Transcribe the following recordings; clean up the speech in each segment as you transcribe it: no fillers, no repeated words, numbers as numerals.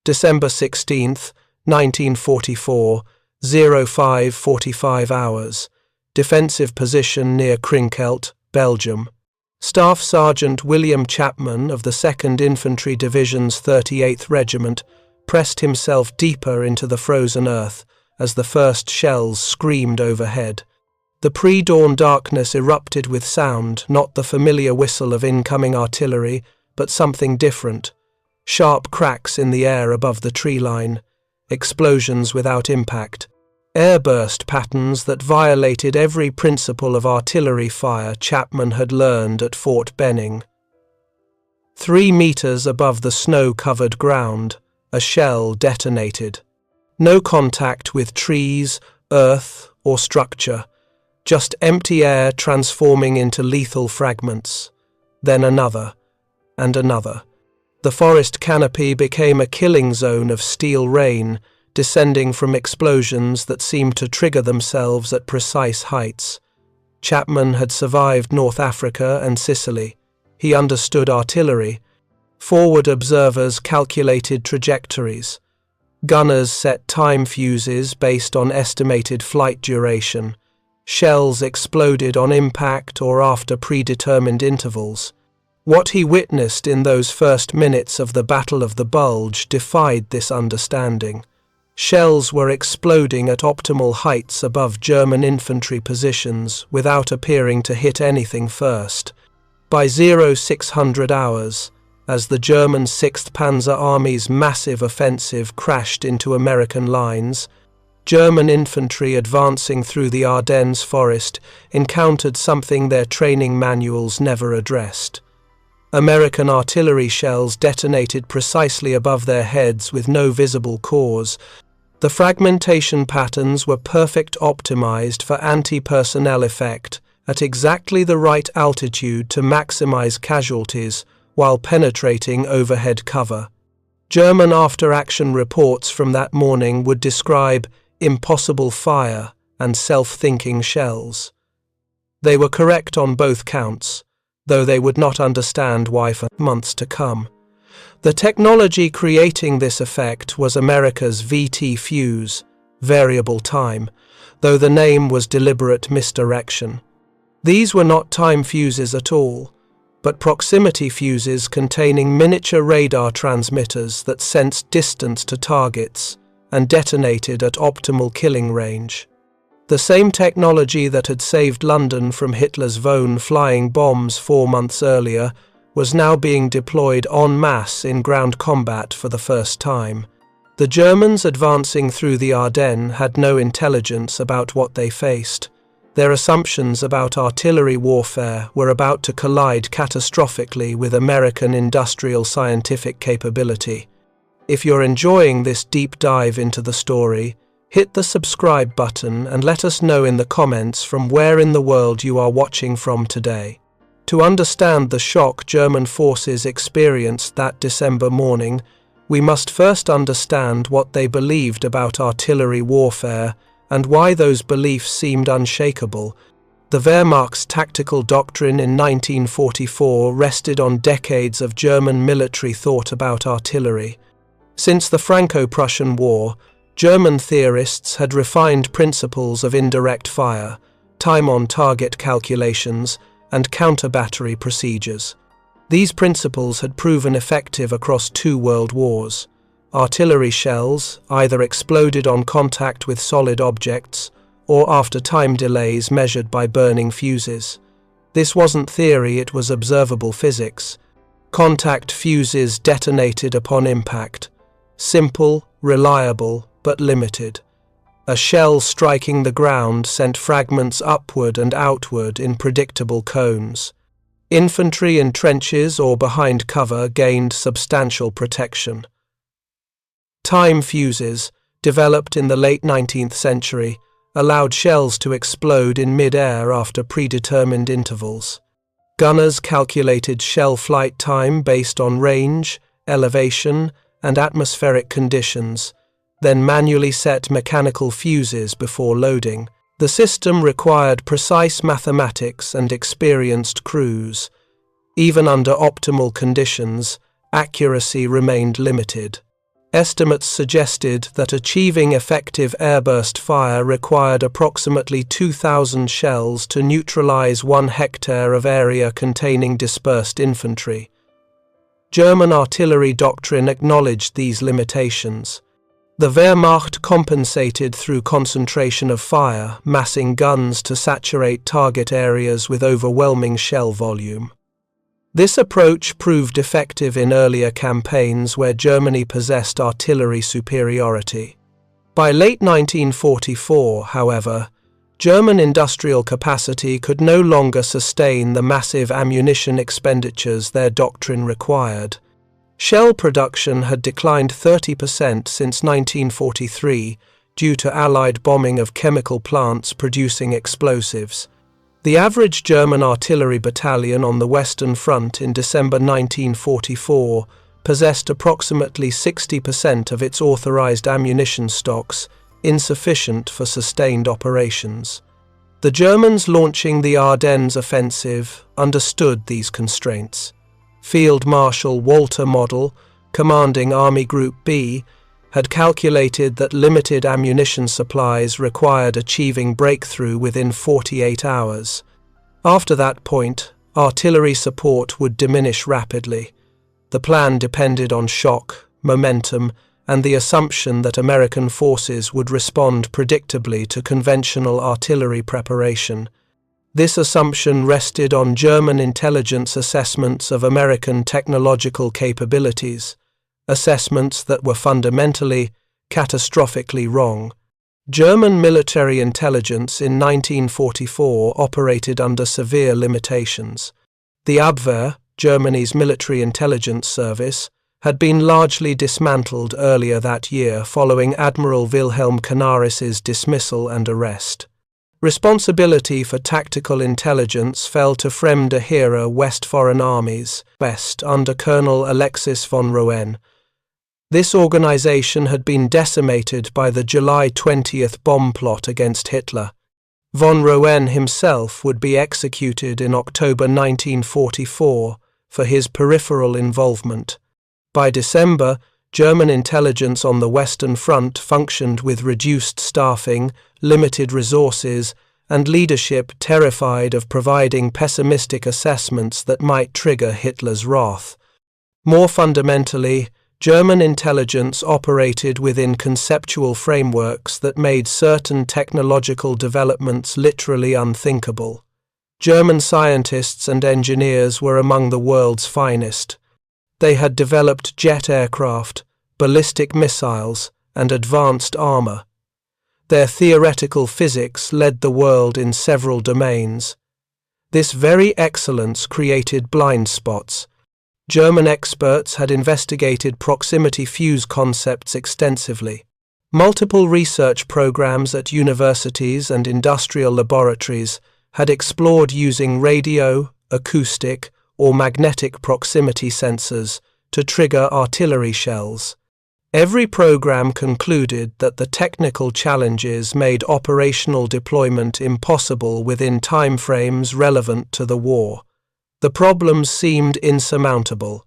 December 16th, 1944, 05:45 hours. Defensive position near Krinkelt, Belgium. Staff Sergeant William Chapman of the 2nd Infantry Division's 38th Regiment pressed himself deeper into the frozen earth as the first shells screamed overhead. The pre-dawn darkness erupted with sound, not the familiar whistle of incoming artillery, but something different. Sharp cracks in the air above the tree line, explosions without impact, airburst patterns that violated every principle of artillery fire Chapman had learned at Fort Benning. 3 meters above the snow-covered ground, a shell detonated. No contact with trees, earth, or structure, just empty air transforming into lethal fragments. Then another, and another. The forest canopy became a killing zone of steel rain, descending from explosions that seemed to trigger themselves at precise heights. Chapman had survived North Africa and Sicily. He understood artillery. Forward observers calculated trajectories. Gunners set time fuses based on estimated flight duration. Shells exploded on impact or after predetermined intervals. What he witnessed in those first minutes of the Battle of the Bulge defied this understanding. Shells were exploding at optimal heights above German infantry positions without appearing to hit anything first. By 0600 hours, as the German 6th Panzer Army's massive offensive crashed into American lines, German infantry advancing through the Ardennes forest encountered something their training manuals never addressed. American artillery shells detonated precisely above their heads with no visible cause. The fragmentation patterns were perfect optimized for anti-personnel effect at exactly the right altitude to maximize casualties while penetrating overhead cover. German after-action reports from that morning would describe impossible fire and self-thinking shells. They were correct on both counts, though they would not understand why for months to come. The technology creating this effect was America's VT fuze, variable time, though the name was deliberate misdirection. These were not time fuses at all, but proximity fuses containing miniature radar transmitters that sensed distance to targets and detonated at optimal killing range. The same technology that had saved London from Hitler's Von flying bombs 4 months earlier was now being deployed en masse in ground combat for the first time. The Germans advancing through the Ardennes had no intelligence about what they faced. Their assumptions about artillery warfare were about to collide catastrophically with American industrial scientific capability. If you're enjoying this deep dive into the story, hit the subscribe button and let us know in the comments from where in the world you are watching from today. To understand the shock German forces experienced that December morning, we must first understand what they believed about artillery warfare and why those beliefs seemed unshakable. The Wehrmacht's tactical doctrine in 1944 rested on decades of German military thought about artillery. Since the Franco-Prussian War, German theorists had refined principles of indirect fire, time-on-target calculations, and counter-battery procedures. These principles had proven effective across 2 world wars. Artillery shells either exploded on contact with solid objects or after time delays measured by burning fuses. This wasn't theory, it was observable physics. Contact fuses detonated upon impact. Simple, reliable, but limited. A shell striking the ground sent fragments upward and outward in predictable cones. Infantry in trenches or behind cover gained substantial protection. Time fuses, developed in the late 19th century, allowed shells to explode in mid-air after predetermined intervals. Gunners calculated shell flight time based on range, elevation, and atmospheric conditions, then manually set mechanical fuses before loading. The system required precise mathematics and experienced crews. Even under optimal conditions, accuracy remained limited. Estimates suggested that achieving effective airburst fire required approximately 2,000 shells to neutralize 1 hectare of area containing dispersed infantry. German artillery doctrine acknowledged these limitations. The Wehrmacht compensated through concentration of fire, massing guns to saturate target areas with overwhelming shell volume. This approach proved effective in earlier campaigns where Germany possessed artillery superiority. By late 1944, however, German industrial capacity could no longer sustain the massive ammunition expenditures their doctrine required. Shell production had declined 30% since 1943 due to Allied bombing of chemical plants producing explosives. The average German artillery battalion on the Western Front in December 1944 possessed approximately 60% of its authorized ammunition stocks, insufficient for sustained operations. The Germans launching the Ardennes offensive understood these constraints. Field Marshal Walter Model, commanding Army Group B, had calculated that limited ammunition supplies required achieving breakthrough within 48 hours. After that point, artillery support would diminish rapidly. The plan depended on shock, momentum, and the assumption that American forces would respond predictably to conventional artillery preparation. This assumption rested on German intelligence assessments of American technological capabilities, assessments that were fundamentally, catastrophically wrong. German military intelligence in 1944 operated under severe limitations. The Abwehr, Germany's military intelligence service, had been largely dismantled earlier that year following Admiral Wilhelm Canaris's dismissal and arrest. Responsibility for tactical intelligence fell to Fremde Heere West Foreign Armies, West, under Colonel Alexis von Roen. This organization had been decimated by the July 20th bomb plot against Hitler. Von Roen himself would be executed in October 1944 for his peripheral involvement. By December, German intelligence on the Western Front functioned with reduced staffing, limited resources, and leadership terrified of providing pessimistic assessments that might trigger Hitler's wrath. More fundamentally, German intelligence operated within conceptual frameworks that made certain technological developments literally unthinkable. German scientists and engineers were among the world's finest. They had developed jet aircraft, ballistic missiles, and advanced armor. Their theoretical physics led the world in several domains. This very excellence created blind spots. German experts had investigated proximity fuse concepts extensively. Multiple research programs at universities and industrial laboratories had explored using radio, acoustic, or magnetic proximity sensors to trigger artillery shells. Every program concluded that the technical challenges made operational deployment impossible within timeframes relevant to the war. The problems seemed insurmountable.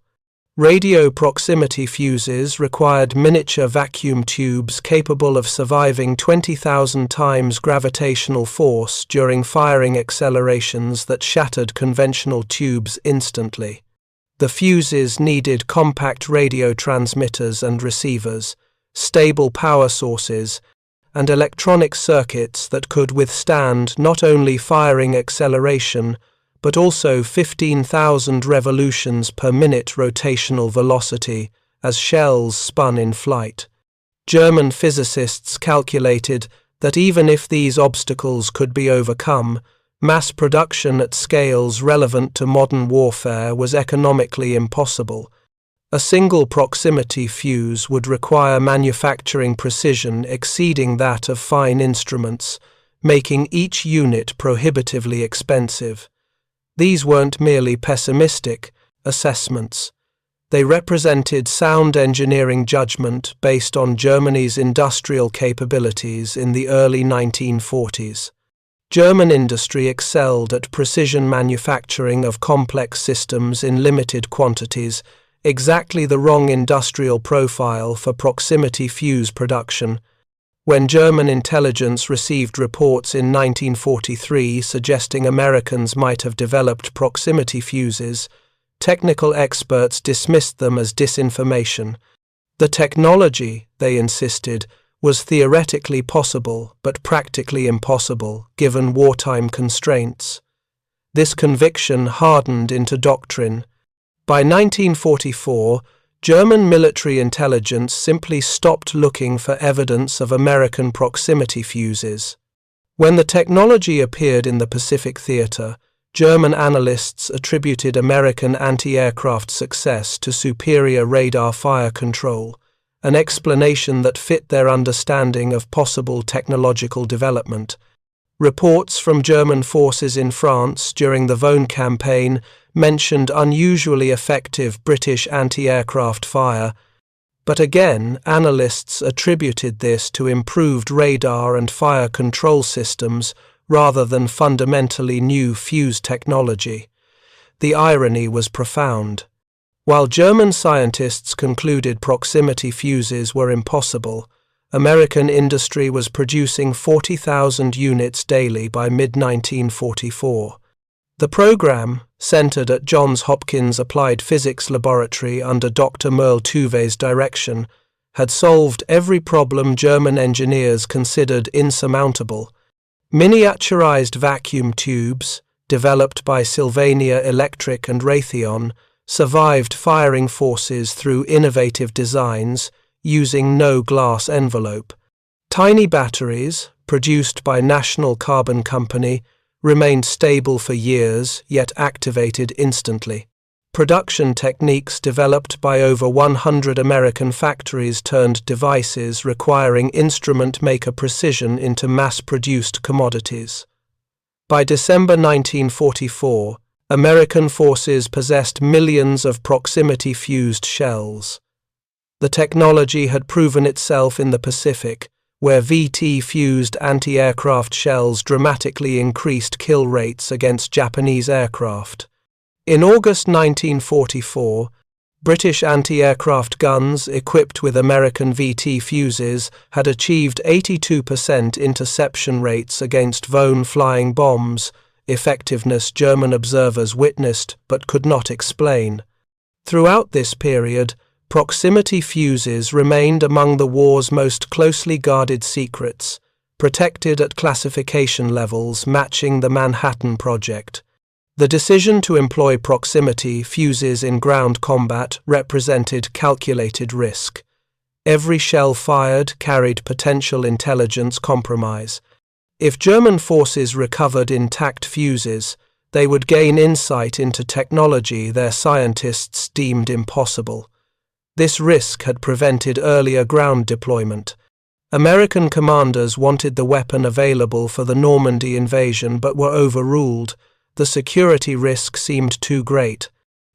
Radio proximity fuses required miniature vacuum tubes capable of surviving 20,000 times gravitational force during firing accelerations that shattered conventional tubes instantly. The fuses needed compact radio transmitters and receivers, stable power sources, and electronic circuits that could withstand not only firing acceleration, but also 15,000 revolutions per minute rotational velocity as shells spun in flight. German physicists calculated that even if these obstacles could be overcome, mass production at scales relevant to modern warfare was economically impossible. A single proximity fuse would require manufacturing precision exceeding that of fine instruments, making each unit prohibitively expensive. These weren't merely pessimistic assessments. They represented sound engineering judgment based on Germany's industrial capabilities in the early 1940s. German industry excelled at precision manufacturing of complex systems in limited quantities, exactly the wrong industrial profile for proximity fuse production. When German intelligence received reports in 1943 suggesting Americans might have developed proximity fuses, technical experts dismissed them as disinformation. The technology, they insisted, was theoretically possible but practically impossible given wartime constraints. This conviction hardened into doctrine. By 1944, German military intelligence simply stopped looking for evidence of American proximity fuses. When the technology appeared in the Pacific Theater, German analysts attributed American anti-aircraft success to superior radar fire control, an explanation that fit their understanding of possible technological development. Reports from German forces in France during the Vosne campaign mentioned unusually effective British anti-aircraft fire, but again, analysts attributed this to improved radar and fire control systems rather than fundamentally new fuse technology. The irony was profound. While German scientists concluded proximity fuses were impossible, American industry was producing 40,000 units daily by mid-1944. The program, centered at Johns Hopkins Applied Physics Laboratory under Dr. Merle Tuve's direction, had solved every problem German engineers considered insurmountable. Miniaturized vacuum tubes, developed by Sylvania Electric and Raytheon, survived firing forces through innovative designs, using no glass envelope. Tiny batteries, produced by National Carbon Company, remained stable for years, yet activated instantly. Production techniques developed by over 100 American factories turned devices requiring instrument maker precision into mass-produced commodities. By December 1944, American forces possessed millions of proximity-fused shells. The technology had proven itself in the Pacific, where VT-fused anti-aircraft shells dramatically increased kill rates against Japanese aircraft. In August 1944, British anti-aircraft guns equipped with American VT fuses had achieved 82% interception rates against Vosne flying bombs, effectiveness German observers witnessed but could not explain. Throughout this period, proximity fuses remained among the war's most closely guarded secrets, protected at classification levels matching the Manhattan Project. The decision to employ proximity fuses in ground combat represented calculated risk. Every shell fired carried potential intelligence compromise. If German forces recovered intact fuses, they would gain insight into technology their scientists deemed impossible. This risk had prevented earlier ground deployment. American commanders wanted the weapon available for the Normandy invasion but were overruled. The security risk seemed too great.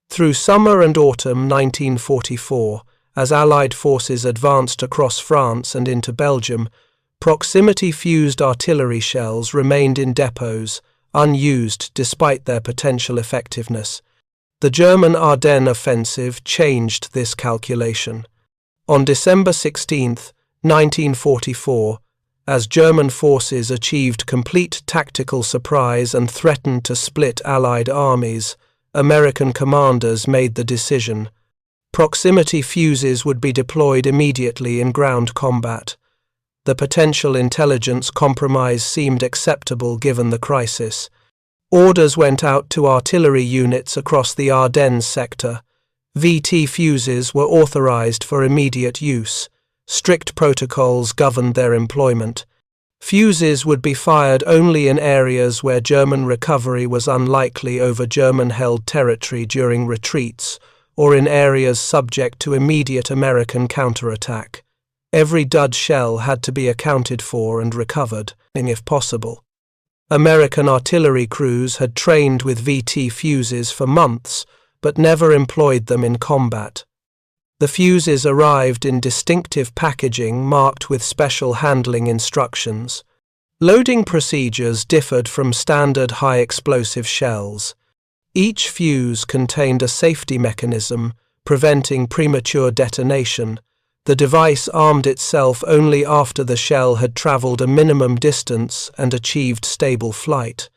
Through summer and autumn 1944, as Allied forces advanced across France and into Belgium, proximity-fused artillery shells remained in depots, unused despite their potential effectiveness. The German Ardennes offensive changed this calculation. On December 16, 1944, as German forces achieved complete tactical surprise and threatened to split Allied armies, American commanders made the decision. Proximity fuses would be deployed immediately in ground combat. The potential intelligence compromise seemed acceptable given the crisis. Orders went out to artillery units across the Ardennes sector. VT fuses were authorized for immediate use. Strict protocols governed their employment. Fuses would be fired only in areas where German recovery was unlikely over German-held territory during retreats, or in areas subject to immediate American counterattack. Every dud shell had to be accounted for and recovered, if possible. American artillery crews had trained with VT fuses for months, but never employed them in combat. The fuses arrived in distinctive packaging marked with special handling instructions. Loading procedures differed from standard high-explosive shells. Each fuse contained a safety mechanism, preventing premature detonation. The device armed itself only after the shell had traveled a minimum distance and achieved stable flight.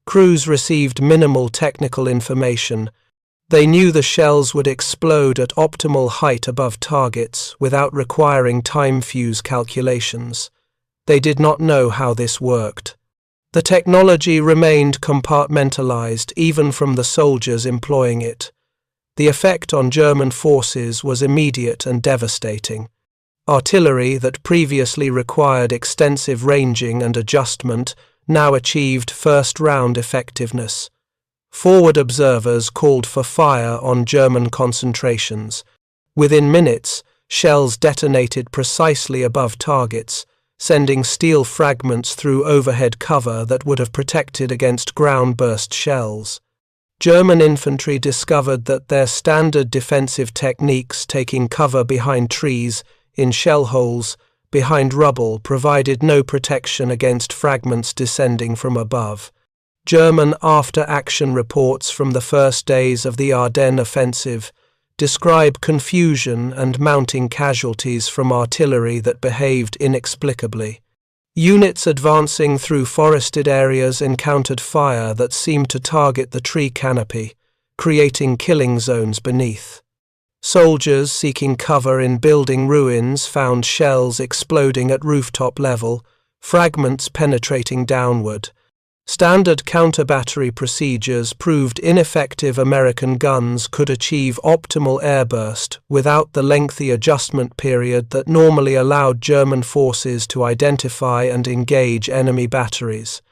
Crews received minimal technical information. They knew the shells would explode at optimal height above targets without requiring time fuse calculations. They did not know how this worked. The technology remained compartmentalized even from the soldiers employing it. The effect on German forces was immediate and devastating. Artillery that previously required extensive ranging and adjustment now achieved first-round effectiveness. Forward observers called for fire on German concentrations. Within minutes, shells detonated precisely above targets, sending steel fragments through overhead cover that would have protected against ground-burst shells. German infantry discovered that their standard defensive techniques, taking cover behind trees, in shell holes, behind rubble, provided no protection against fragments descending from above. German after-action reports from the first days of the Ardennes offensive describe confusion and mounting casualties from artillery that behaved inexplicably. Units advancing through forested areas encountered fire that seemed to target the tree canopy, creating killing zones beneath. Soldiers seeking cover in building ruins found shells exploding at rooftop level, fragments penetrating downward. Standard counter-battery procedures proved ineffective. American guns could achieve optimal airburst without the lengthy adjustment period that normally allowed German forces to identify and engage enemy batteries.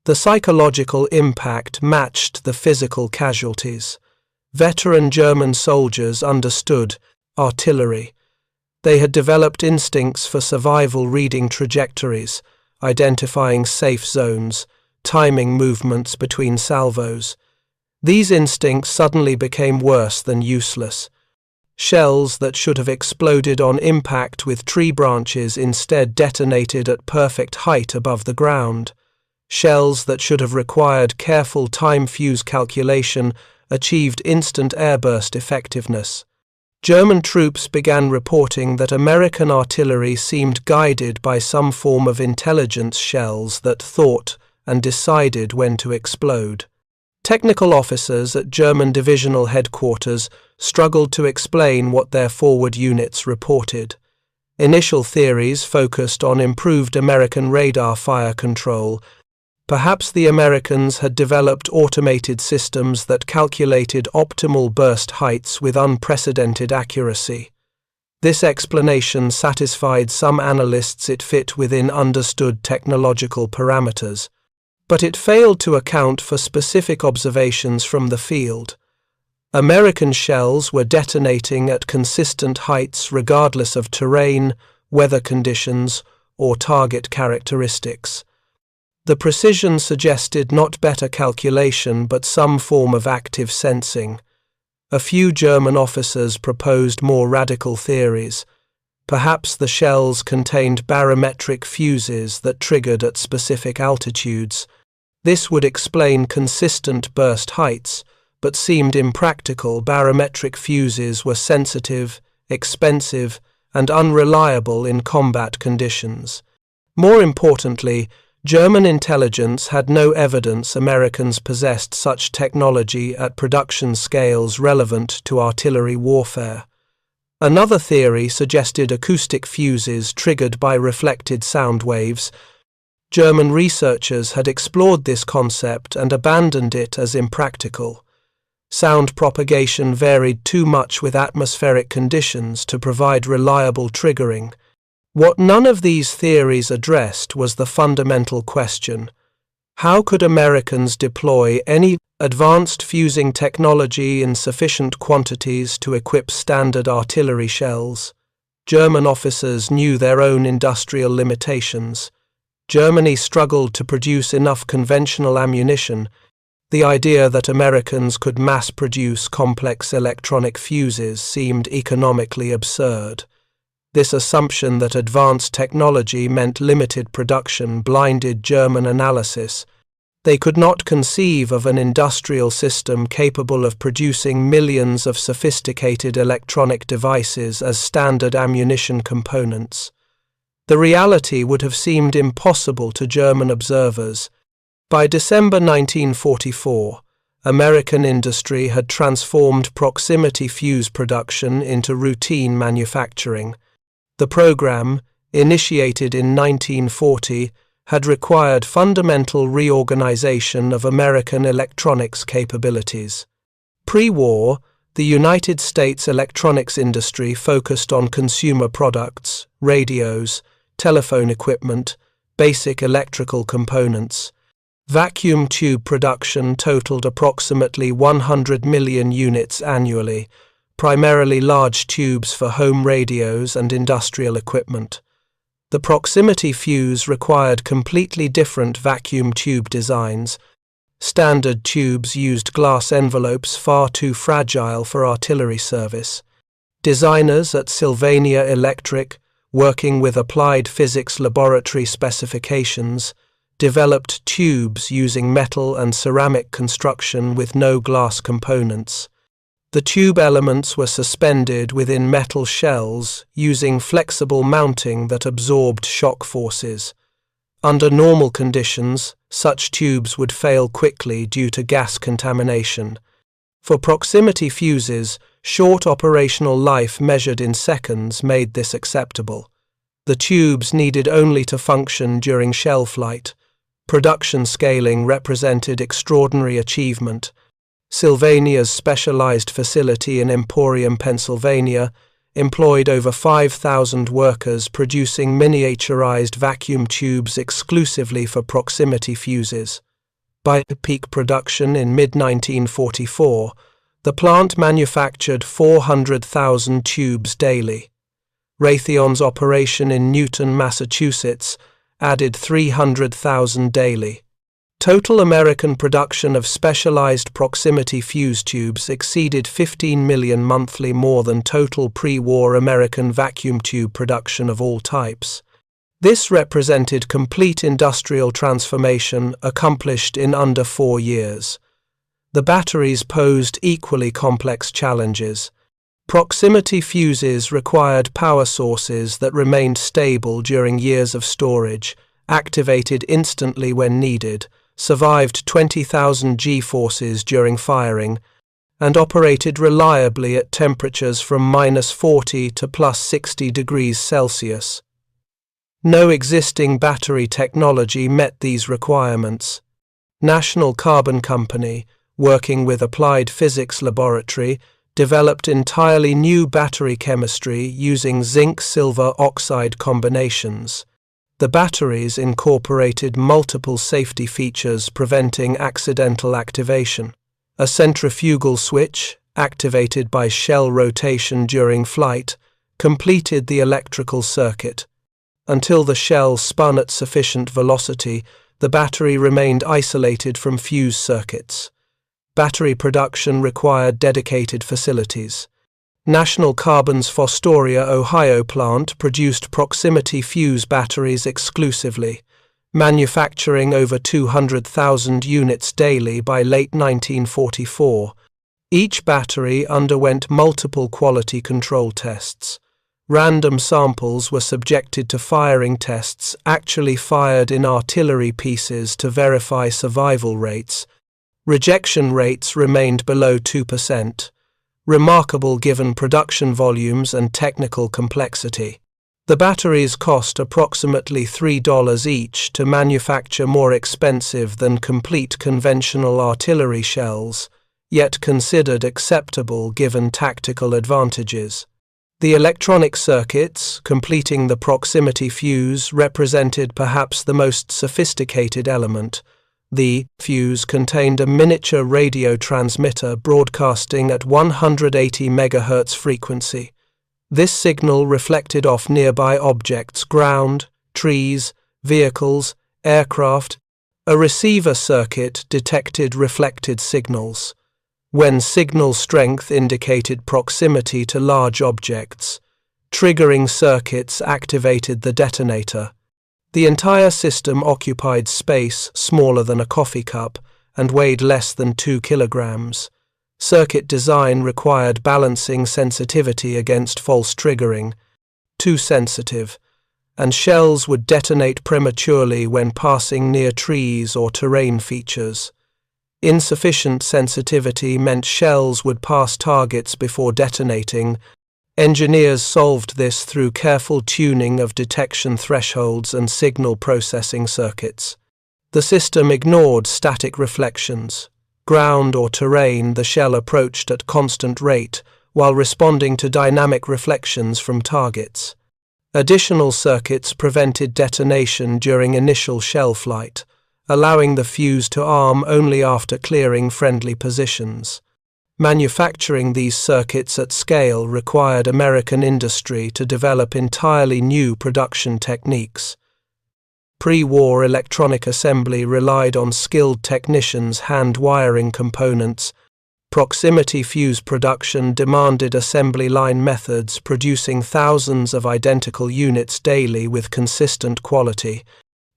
The psychological impact matched the physical casualties. Veteran German soldiers understood artillery. They had developed instincts for survival, reading trajectories, identifying safe zones, timing movements between salvos. These instincts suddenly became worse than useless. Shells that should have exploded on impact with tree branches instead detonated at perfect height above the ground. Shells that should have required careful time fuse calculation achieved instant airburst effectiveness. German troops began reporting that American artillery seemed guided by some form of intelligence, shells that thought and decided when to explode. Technical officers at German divisional headquarters struggled to explain what their forward units reported. Initial theories focused on improved American radar fire control. Perhaps the Americans had developed automated systems that calculated optimal burst heights with unprecedented accuracy. This explanation satisfied some analysts. It fit within understood technological parameters, but it failed to account for specific observations from the field. American shells were detonating at consistent heights regardless of terrain, weather conditions, or target characteristics. The precision suggested not better calculation but some form of active sensing. A few German officers proposed more radical theories. Perhaps the shells contained barometric fuses that triggered at specific altitudes. This would explain consistent burst heights, but seemed impractical. Barometric fuses were sensitive, expensive, and unreliable in combat conditions. More importantly, German intelligence had no evidence Americans possessed such technology at production scales relevant to artillery warfare. Another theory suggested acoustic fuses triggered by reflected sound waves. German researchers had explored this concept and abandoned it as impractical. Sound propagation varied too much with atmospheric conditions to provide reliable triggering. What none of these theories addressed was the fundamental question: how could Americans deploy any advanced fusing technology in sufficient quantities to equip standard artillery shells? German officers knew their own industrial limitations. Germany struggled to produce enough conventional ammunition. The idea that Americans could mass-produce complex electronic fuses seemed economically absurd. This assumption that advanced technology meant limited production blinded German analysis. They could not conceive of an industrial system capable of producing millions of sophisticated electronic devices as standard ammunition components. The reality would have seemed impossible to German observers. By December 1944, American industry had transformed proximity fuse production into routine manufacturing. The program, initiated in 1940, had required fundamental reorganization of American electronics capabilities. Pre-war, the United States electronics industry focused on consumer products, radios, telephone equipment, basic electrical components. Vacuum tube production totaled approximately 100 million units annually, primarily large tubes for home radios and industrial equipment. The proximity fuse required completely different vacuum tube designs. Standard tubes used glass envelopes far too fragile for artillery service. Designers at Sylvania Electric, working with applied physics laboratory specifications, developed tubes using metal and ceramic construction with no glass components. The tube elements were suspended within metal shells using flexible mounting that absorbed shock forces. Under normal conditions, such tubes would fail quickly due to gas contamination. For proximity fuses, short operational life measured in seconds made this acceptable. The tubes needed only to function during shell flight. Production scaling represented extraordinary achievement. Sylvania's specialized facility in Emporium, Pennsylvania, employed over 5,000 workers producing miniaturized vacuum tubes exclusively for proximity fuses. By peak production in mid-1944, the plant manufactured 400,000 tubes daily. Raytheon's operation in Newton, Massachusetts, added 300,000 daily. Total American production of specialized proximity fuse tubes exceeded 15 million monthly, more than total pre-war American vacuum tube production of all types. This represented complete industrial transformation accomplished in under 4 years. The batteries posed equally complex challenges. Proximity fuses required power sources that remained stable during years of storage, activated instantly when needed, survived 20,000 G-forces during firing, and operated reliably at temperatures from -40 to +60 degrees Celsius. No existing battery technology met these requirements. National Carbon Company, working with Applied Physics Laboratory, developed entirely new battery chemistry using zinc-silver oxide combinations. The batteries incorporated multiple safety features preventing accidental activation. A centrifugal switch, activated by shell rotation during flight, completed the electrical circuit. Until the shell spun at sufficient velocity, the battery remained isolated from fuse circuits. Battery production required dedicated facilities. National Carbon's Fostoria, Ohio plant produced proximity fuse batteries exclusively, manufacturing over 200,000 units daily by late 1944. Each battery underwent multiple quality control tests. Random samples were subjected to firing tests actually fired in artillery pieces to verify survival rates. Rejection rates remained below 2%, remarkable given production volumes and technical complexity. The batteries cost approximately $3 each to manufacture, more expensive than complete conventional artillery shells, yet considered acceptable given tactical advantages. The electronic circuits, completing the proximity fuse, represented perhaps the most sophisticated element. The fuse contained a miniature radio transmitter broadcasting at 180 MHz frequency. This signal reflected off nearby objects, ground, trees, vehicles, aircraft. A receiver circuit detected reflected signals. When signal strength indicated proximity to large objects, triggering circuits activated the detonator. The entire system occupied space smaller than a coffee cup and weighed less than 2 kilograms. Circuit design required balancing sensitivity against false triggering, too sensitive, and shells would detonate prematurely when passing near trees or terrain features. Insufficient sensitivity meant shells would pass targets before detonating. Engineers solved this through careful tuning of detection thresholds and signal processing circuits. The system ignored static reflections. Ground or terrain, the shell approached at constant rate while responding to dynamic reflections from targets. Additional circuits prevented detonation during initial shell flight, allowing the fuse to arm only after clearing friendly positions. Manufacturing these circuits at scale required American industry to develop entirely new production techniques. Pre-war electronic assembly relied on skilled technicians hand-wiring components. Proximity fuse production demanded assembly line methods, producing thousands of identical units daily with consistent quality.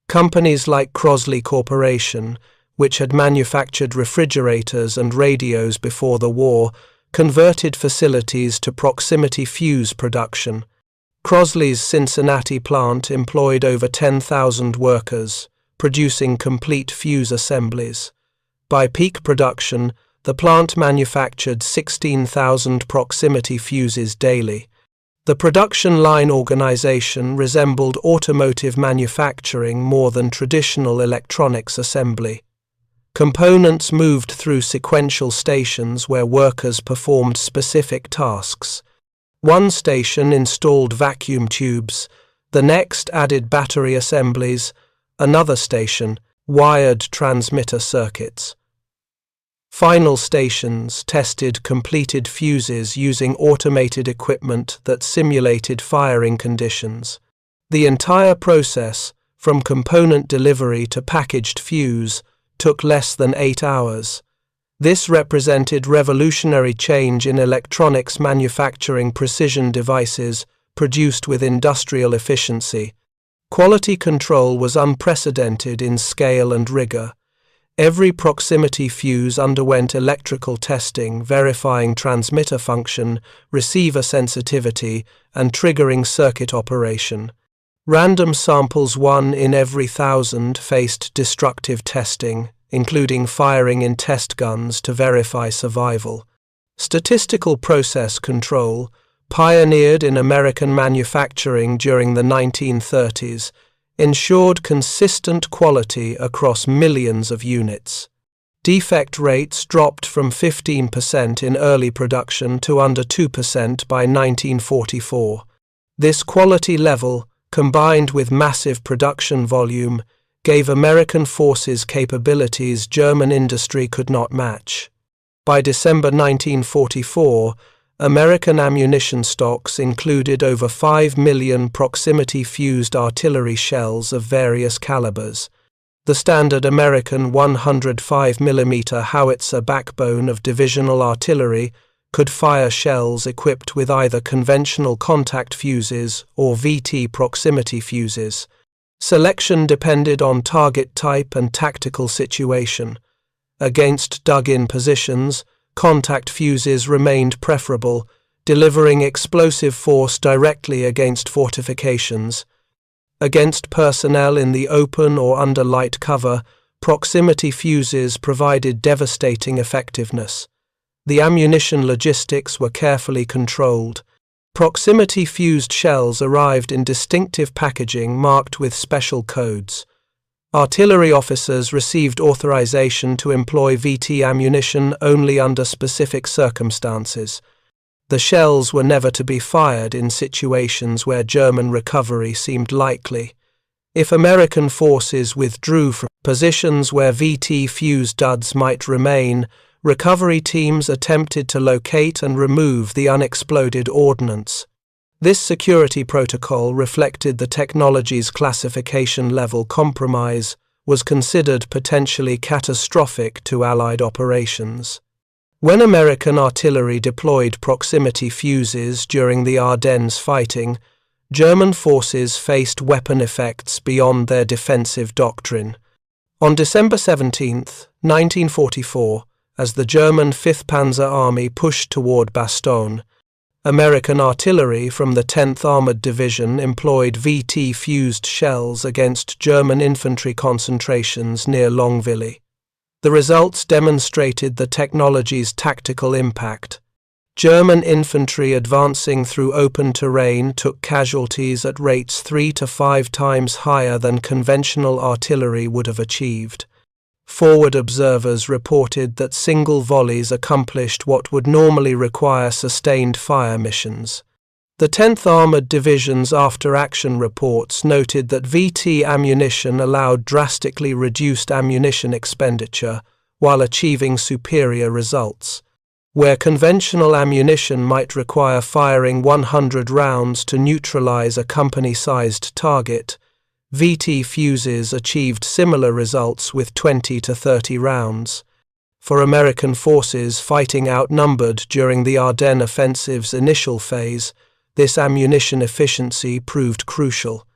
Companies like Crosley Corporation, which had manufactured refrigerators and radios before the war, converted facilities to proximity fuse production. Crosley's Cincinnati plant employed over 10,000 workers, producing complete fuse assemblies. By peak production, the plant manufactured 16,000 proximity fuses daily. The production line organization resembled automotive manufacturing more than traditional electronics assembly. Components moved through sequential stations where workers performed specific tasks. One station installed vacuum tubes, the next added battery assemblies, another station wired transmitter circuits. Final stations tested completed fuses using automated equipment that simulated firing conditions. The entire process, from component delivery to packaged fuse, took less than 8 hours. This represented revolutionary change in electronics manufacturing precision devices produced with industrial efficiency. Quality control was unprecedented in scale and rigor. Every proximity fuse underwent electrical testing, verifying transmitter function, receiver sensitivity, and triggering circuit operation. Random samples 1 in every 1,000 faced destructive testing, including firing in test guns to verify survival. Statistical process control, pioneered in American manufacturing during the 1930s, ensured consistent quality across millions of units. Defect rates dropped from 15% in early production to under 2% by 1944. This quality level, combined with massive production volume, gave American forces capabilities German industry could not match. By December 1944, American ammunition stocks included over 5 million proximity-fused artillery shells of various calibers. The standard American 105mm howitzer backbone of divisional artillery could fire shells equipped with either conventional contact fuses or VT proximity fuses. Selection depended on target type and tactical situation. Against dug-in positions, contact fuses remained preferable, delivering explosive force directly against fortifications. Against personnel in the open or under light cover, proximity fuses provided devastating effectiveness. The ammunition logistics were carefully controlled. Proximity fused shells arrived in distinctive packaging marked with special codes. Artillery officers received authorization to employ VT ammunition only under specific circumstances. The shells were never to be fired in situations where German recovery seemed likely. If American forces withdrew from positions where VT fuse duds might remain, recovery teams attempted to locate and remove the unexploded ordnance. This security protocol reflected the technology's classification level. Compromise was considered potentially catastrophic to Allied operations. When American artillery deployed proximity fuses during the Ardennes fighting, German forces faced weapon effects beyond their defensive doctrine. On December 17, 1944, as the German 5th Panzer Army pushed toward Bastogne, American artillery from the 10th Armored Division employed VT-fused shells against German infantry concentrations near Longvilly. The results demonstrated the technology's tactical impact. German infantry advancing through open terrain took casualties at rates 3 to 5 times higher than conventional artillery would have achieved. Forward observers reported that single volleys accomplished what would normally require sustained fire missions. The 10th Armored Division's after-action reports noted that VT ammunition allowed drastically reduced ammunition expenditure while achieving superior results. Where conventional ammunition might require firing 100 rounds to neutralize a company-sized target, VT fuses achieved similar results with 20 to 30 rounds. For American forces fighting outnumbered during the Ardennes offensive's initial phase, this ammunition efficiency proved crucial.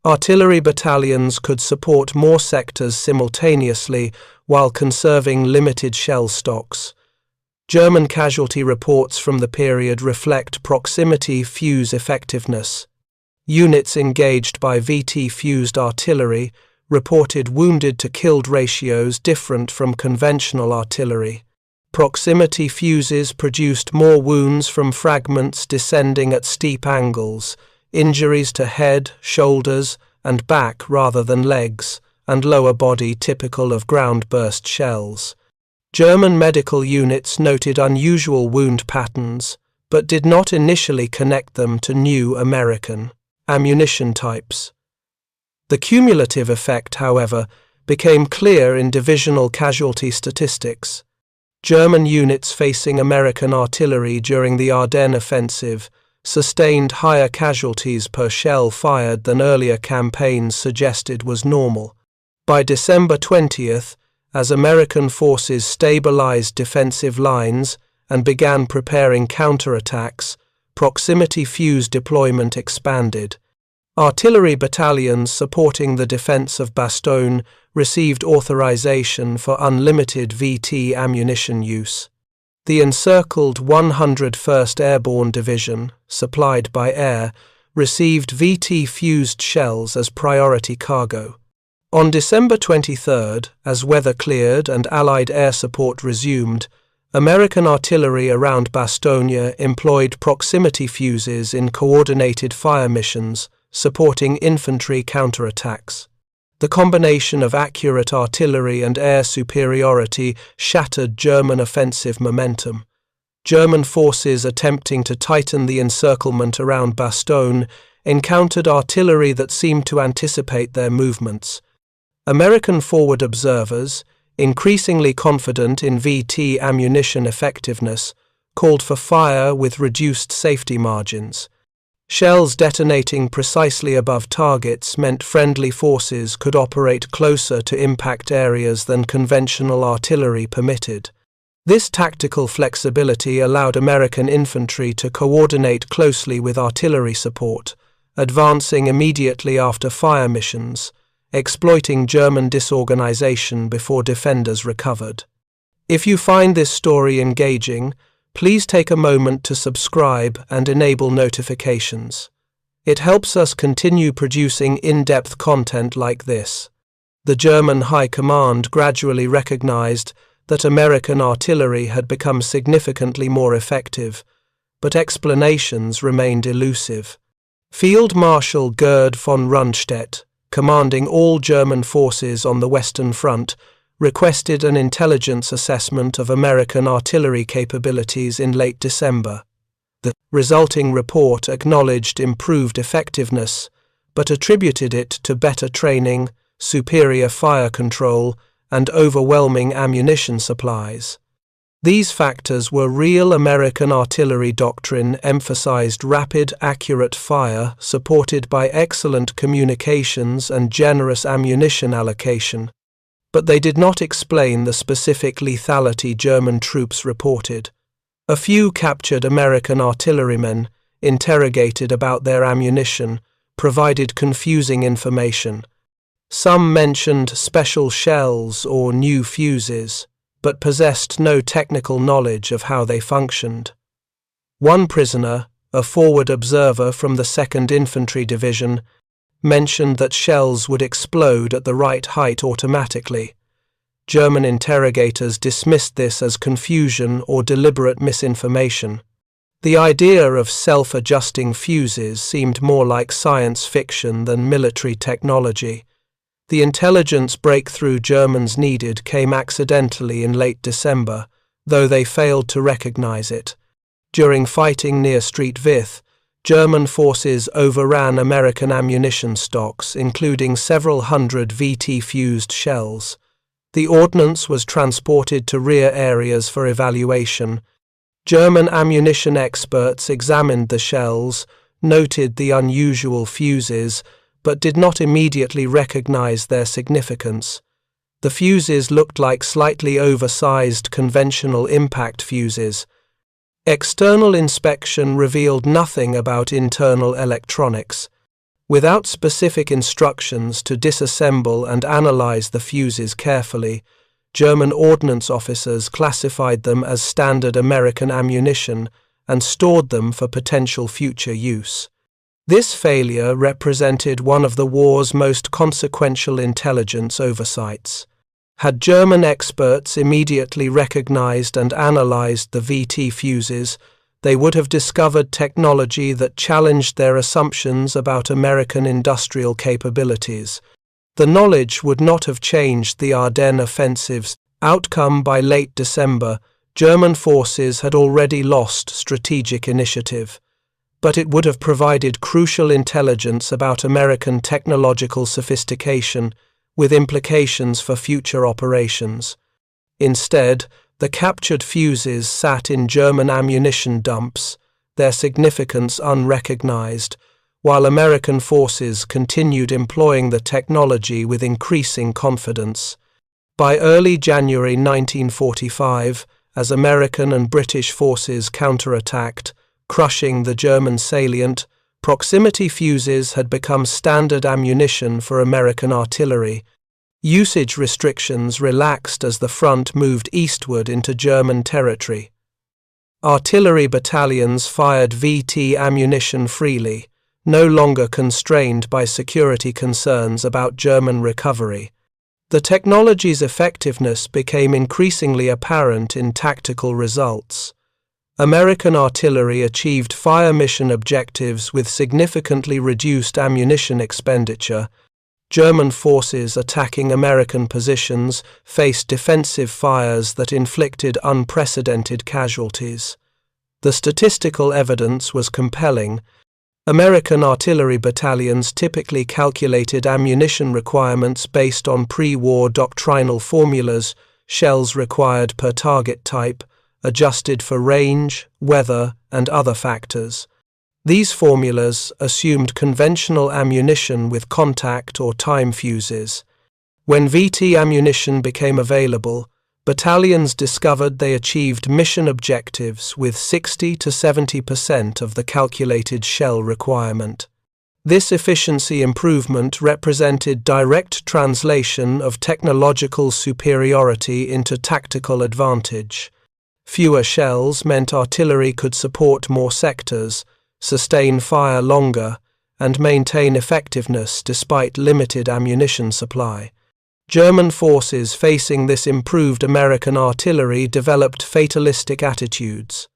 Artillery battalions could support more sectors simultaneously while conserving limited shell stocks. German casualty reports from the period reflect proximity fuse effectiveness. Units engaged by VT-fused artillery reported wounded to killed ratios different from conventional artillery. Proximity fuses produced more wounds from fragments descending at steep angles, injuries to head, shoulders, and back rather than legs, and lower body typical of ground-burst shells. German medical units noted unusual wound patterns, but did not initially connect them to new American ammunition types. The cumulative effect, however, became clear in divisional casualty statistics. German units facing American artillery during the Ardennes offensive sustained higher casualties per shell fired than earlier campaigns suggested was normal. By December 20th, as American forces stabilized defensive lines and began preparing counterattacks, proximity fuse deployment expanded. Artillery battalions supporting the defense of Bastogne received authorization for unlimited VT ammunition use. The encircled 101st Airborne Division, supplied by air, received VT-fused shells as priority cargo. On December 23rd, as weather cleared and Allied air support resumed, American artillery around Bastogne employed proximity fuses in coordinated fire missions, supporting infantry counterattacks. The combination of accurate artillery and air superiority shattered German offensive momentum. German forces attempting to tighten the encirclement around Bastogne encountered artillery that seemed to anticipate their movements. American forward observers, increasingly confident in VT ammunition effectiveness, called for fire with reduced safety margins. Shells detonating precisely above targets meant friendly forces could operate closer to impact areas than conventional artillery permitted. This tactical flexibility allowed American infantry to coordinate closely with artillery support, advancing immediately after fire missions, exploiting German disorganization before defenders recovered. If you find this story engaging, please take a moment to subscribe and enable notifications. It helps us continue producing in-depth content like this. The German High Command gradually recognized that American artillery had become significantly more effective, but explanations remained elusive. Field Marshal Gerd von Rundstedt, commanding all German forces on the Western Front, requested an intelligence assessment of American artillery capabilities in late December. The resulting report acknowledged improved effectiveness, but attributed it to better training, superior fire control, and overwhelming ammunition supplies. These factors were real American artillery doctrine emphasized rapid, accurate fire supported by excellent communications and generous ammunition allocation, but they did not explain the specific lethality German troops reported. A few captured American artillerymen, interrogated about their ammunition, provided confusing information. Some mentioned special shells or new fuses, but possessed no technical knowledge of how they functioned. One prisoner, a forward observer from the 2nd Infantry Division, mentioned that shells would explode at the right height automatically. German interrogators dismissed this as confusion or deliberate misinformation. The idea of self-adjusting fuses seemed more like science fiction than military technology. The intelligence breakthrough Germans needed came accidentally in late December, though they failed to recognize it. During fighting near Street Vith, German forces overran American ammunition stocks, including several hundred VT-fused shells. The ordnance was transported to rear areas for evaluation. German ammunition experts examined the shells, noted the unusual fuses, but did not immediately recognize their significance. The fuses looked like slightly oversized conventional impact fuses. External inspection revealed nothing about internal electronics. Without specific instructions to disassemble and analyze the fuses carefully, German ordnance officers classified them as standard American ammunition and stored them for potential future use. This failure represented one of the war's most consequential intelligence oversights. Had German experts immediately recognized and analyzed the VT fuses, they would have discovered technology that challenged their assumptions about American industrial capabilities. The knowledge would not have changed the Ardennes offensive's outcome. By late December, German forces had already lost strategic initiative, but it would have provided crucial intelligence about American technological sophistication, with implications for future operations. Instead, the captured fuses sat in German ammunition dumps, their significance unrecognized, while American forces continued employing the technology with increasing confidence. By early January 1945, as American and British forces counterattacked, crushing the German salient, proximity fuses had become standard ammunition for American artillery. Usage restrictions relaxed as the front moved eastward into German territory. Artillery battalions fired VT ammunition freely, no longer constrained by security concerns about German recovery. The technology's effectiveness became increasingly apparent in tactical results. American artillery achieved fire mission objectives with significantly reduced ammunition expenditure. German forces attacking American positions faced defensive fires that inflicted unprecedented casualties. The statistical evidence was compelling. American artillery battalions typically calculated ammunition requirements based on pre-war doctrinal formulas, shells required per target type, adjusted for range, weather, and other factors. These formulas assumed conventional ammunition with contact or time fuses. When VT ammunition became available, battalions discovered they achieved mission objectives with 60 to 70% of the calculated shell requirement. This efficiency improvement represented direct translation of technological superiority into tactical advantage. Fewer shells meant artillery could support more sectors, sustain fire longer, and maintain effectiveness despite limited ammunition supply. German forces facing this improved American artillery developed fatalistic attitudes.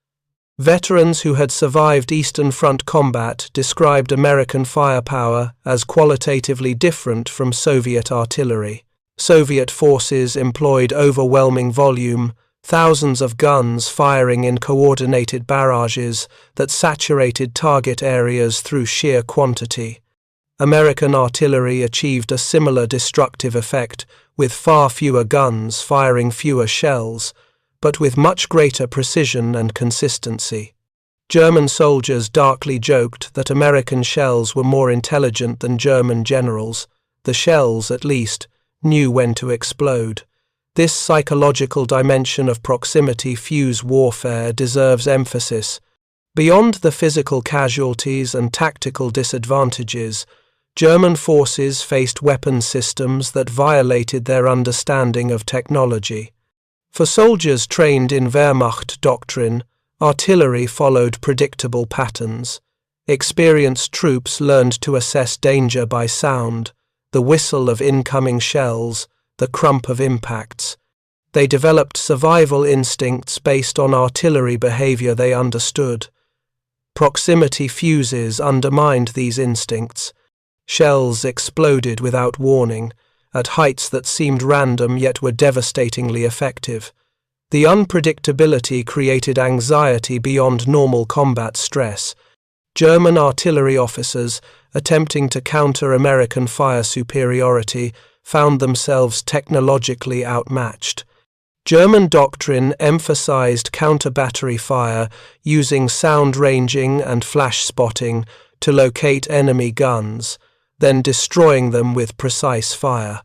Veterans who had survived Eastern Front combat described American firepower as qualitatively different from Soviet artillery. Soviet forces employed overwhelming volume, thousands of guns firing in coordinated barrages that saturated target areas through sheer quantity. American artillery achieved a similar destructive effect, with far fewer guns firing fewer shells, but with much greater precision and consistency. German soldiers darkly joked that American shells were more intelligent than German generals. The shells, at least, knew when to explode. This psychological dimension of proximity fuse warfare deserves emphasis. Beyond the physical casualties and tactical disadvantages, German forces faced weapon systems that violated their understanding of technology. For soldiers trained in Wehrmacht doctrine, artillery followed predictable patterns. Experienced troops learned to assess danger by sound, the whistle of incoming shells, the crump of impacts. They developed survival instincts based on artillery behavior they understood. Proximity fuses undermined these instincts. Shells exploded without warning, at heights that seemed random yet were devastatingly effective. The unpredictability created anxiety beyond normal combat stress. German artillery officers, attempting to counter American fire superiority, found themselves technologically outmatched. German doctrine emphasized counter-battery fire using sound ranging and flash spotting to locate enemy guns, then destroying them with precise fire.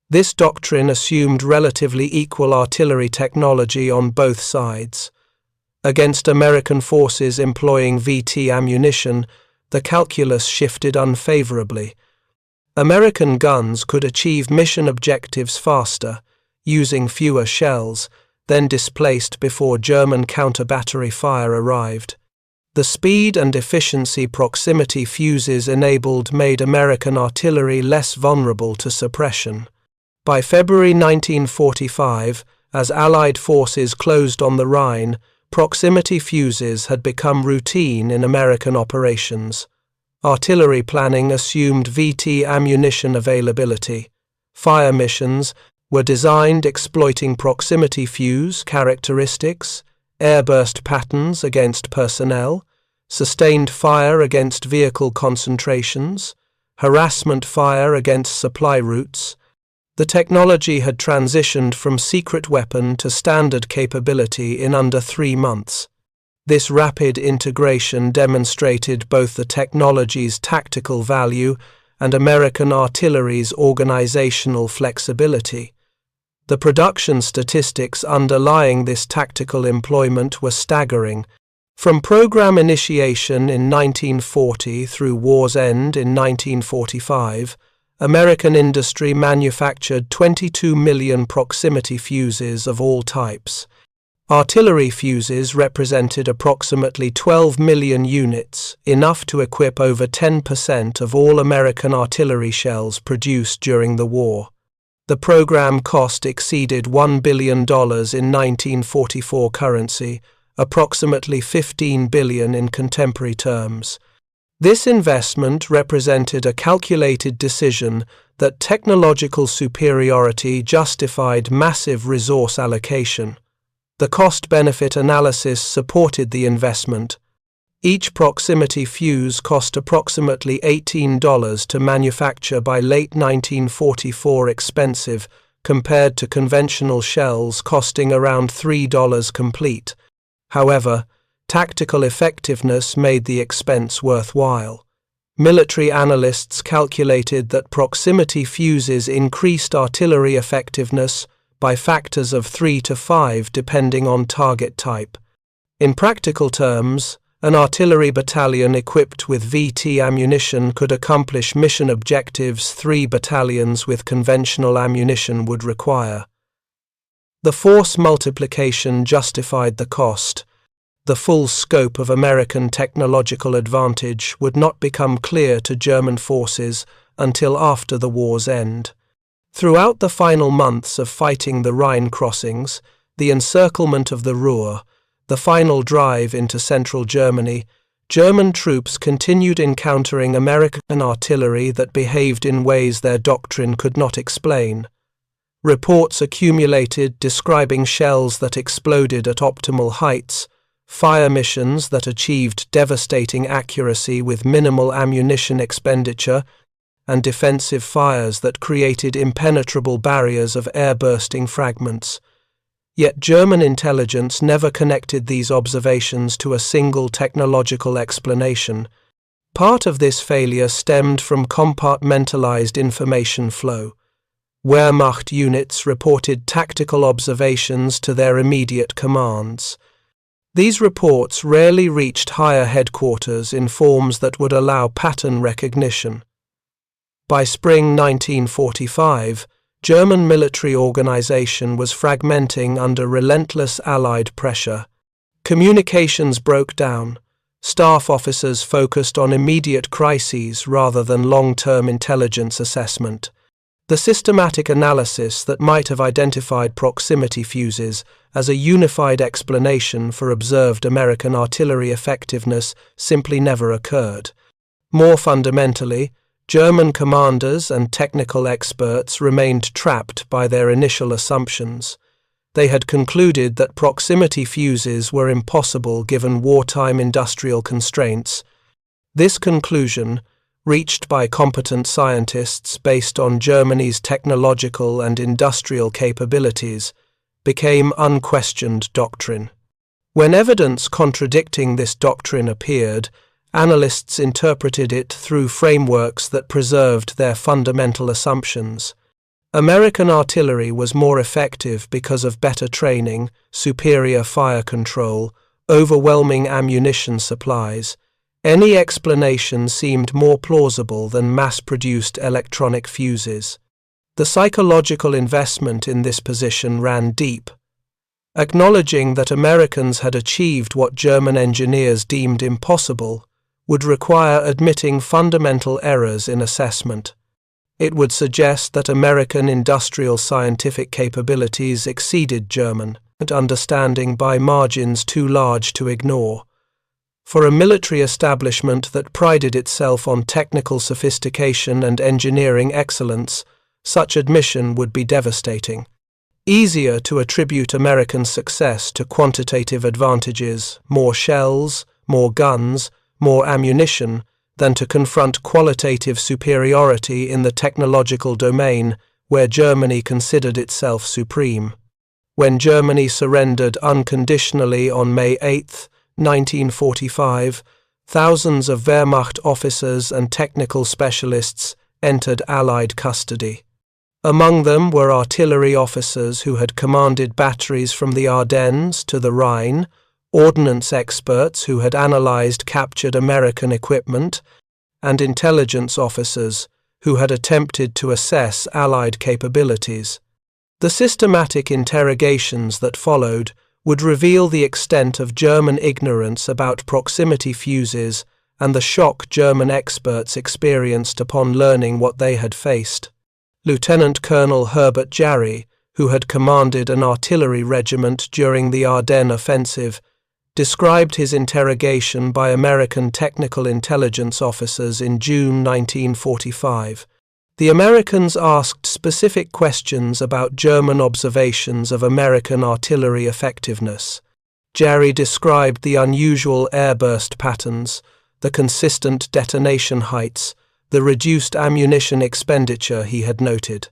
This doctrine assumed relatively equal artillery technology on both sides. Against American forces employing VT ammunition, the calculus shifted unfavorably. American guns could achieve mission objectives faster, using fewer shells, then displaced before German counter-battery fire arrived. The speed and efficiency proximity fuses enabled made American artillery less vulnerable to suppression. By February 1945, as Allied forces closed on the Rhine, proximity fuses had become routine in American operations. Artillery planning assumed VT ammunition availability. Fire missions were designed exploiting proximity fuse characteristics, airburst patterns against personnel, sustained fire against vehicle concentrations, harassment fire against supply routes. The technology had transitioned from secret weapon to standard capability in under 3 months. This rapid integration demonstrated both the technology's tactical value and American artillery's organizational flexibility. The production statistics underlying this tactical employment were staggering. From program initiation in 1940 through war's end in 1945, American industry manufactured 22 million proximity fuses of all types. Artillery fuses represented approximately 12 million units, enough to equip over 10% of all American artillery shells produced during the war. The program cost exceeded $1 billion in 1944 currency, approximately $15 billion in contemporary terms. This investment represented a calculated decision that technological superiority justified massive resource allocation. The cost-benefit analysis supported the investment. Each proximity fuse cost approximately $18 to manufacture by late 1944, expensive compared to conventional shells costing around $3 complete. However, tactical effectiveness made the expense worthwhile. Military analysts calculated that proximity fuses increased artillery effectiveness by factors of 3 to 5 depending on target type. In practical terms, an artillery battalion equipped with VT ammunition could accomplish mission objectives 3 battalions with conventional ammunition would require. The force multiplication justified the cost. The full scope of American technological advantage would not become clear to German forces until after the war's end. Throughout the final months of fighting the Rhine crossings, the encirclement of the Ruhr, the final drive into central Germany, German troops continued encountering American artillery that behaved in ways their doctrine could not explain. Reports accumulated describing shells that exploded at optimal heights, fire missions that achieved devastating accuracy with minimal ammunition expenditure, and defensive fires that created impenetrable barriers of air-bursting fragments. Yet German intelligence never connected these observations to a single technological explanation. Part of this failure stemmed from compartmentalized information flow. Wehrmacht units reported tactical observations to their immediate commands. These reports rarely reached higher headquarters in forms that would allow pattern recognition. By spring 1945, German military organization was fragmenting under relentless Allied pressure. Communications broke down. Staff officers focused on immediate crises rather than long-term intelligence assessment. The systematic analysis that might have identified proximity fuses as a unified explanation for observed American artillery effectiveness simply never occurred. More fundamentally, German commanders and technical experts remained trapped by their initial assumptions. They had concluded that proximity fuses were impossible given wartime industrial constraints. This conclusion, reached by competent scientists based on Germany's technological and industrial capabilities, became unquestioned doctrine. When evidence contradicting this doctrine appeared, analysts interpreted it through frameworks that preserved their fundamental assumptions. American artillery was more effective because of better training, superior fire control, overwhelming ammunition supplies. Any explanation seemed more plausible than mass-produced electronic fuses. The psychological investment in this position ran deep. Acknowledging that Americans had achieved what German engineers deemed impossible would require admitting fundamental errors in assessment. It would suggest that American industrial scientific capabilities exceeded German, and understanding by margins too large to ignore. For a military establishment that prided itself on technical sophistication and engineering excellence, such admission would be devastating. Easier to attribute American success to quantitative advantages, more shells, more guns, more ammunition, than to confront qualitative superiority in the technological domain where Germany considered itself supreme. When Germany surrendered unconditionally on May 8, 1945, thousands of Wehrmacht officers and technical specialists entered Allied custody. Among them were artillery officers who had commanded batteries from the Ardennes to the Rhine, ordnance experts who had analyzed captured American equipment, and intelligence officers who had attempted to assess Allied capabilities. The systematic interrogations that followed would reveal the extent of German ignorance about proximity fuses and the shock German experts experienced upon learning what they had faced. Lieutenant Colonel Herbert Jarry, who had commanded an artillery regiment during the Ardennes offensive, described his interrogation by American technical intelligence officers in June 1945. The Americans asked specific questions about German observations of American artillery effectiveness. Jarry described the unusual airburst patterns, the consistent detonation heights, the reduced ammunition expenditure he had noted.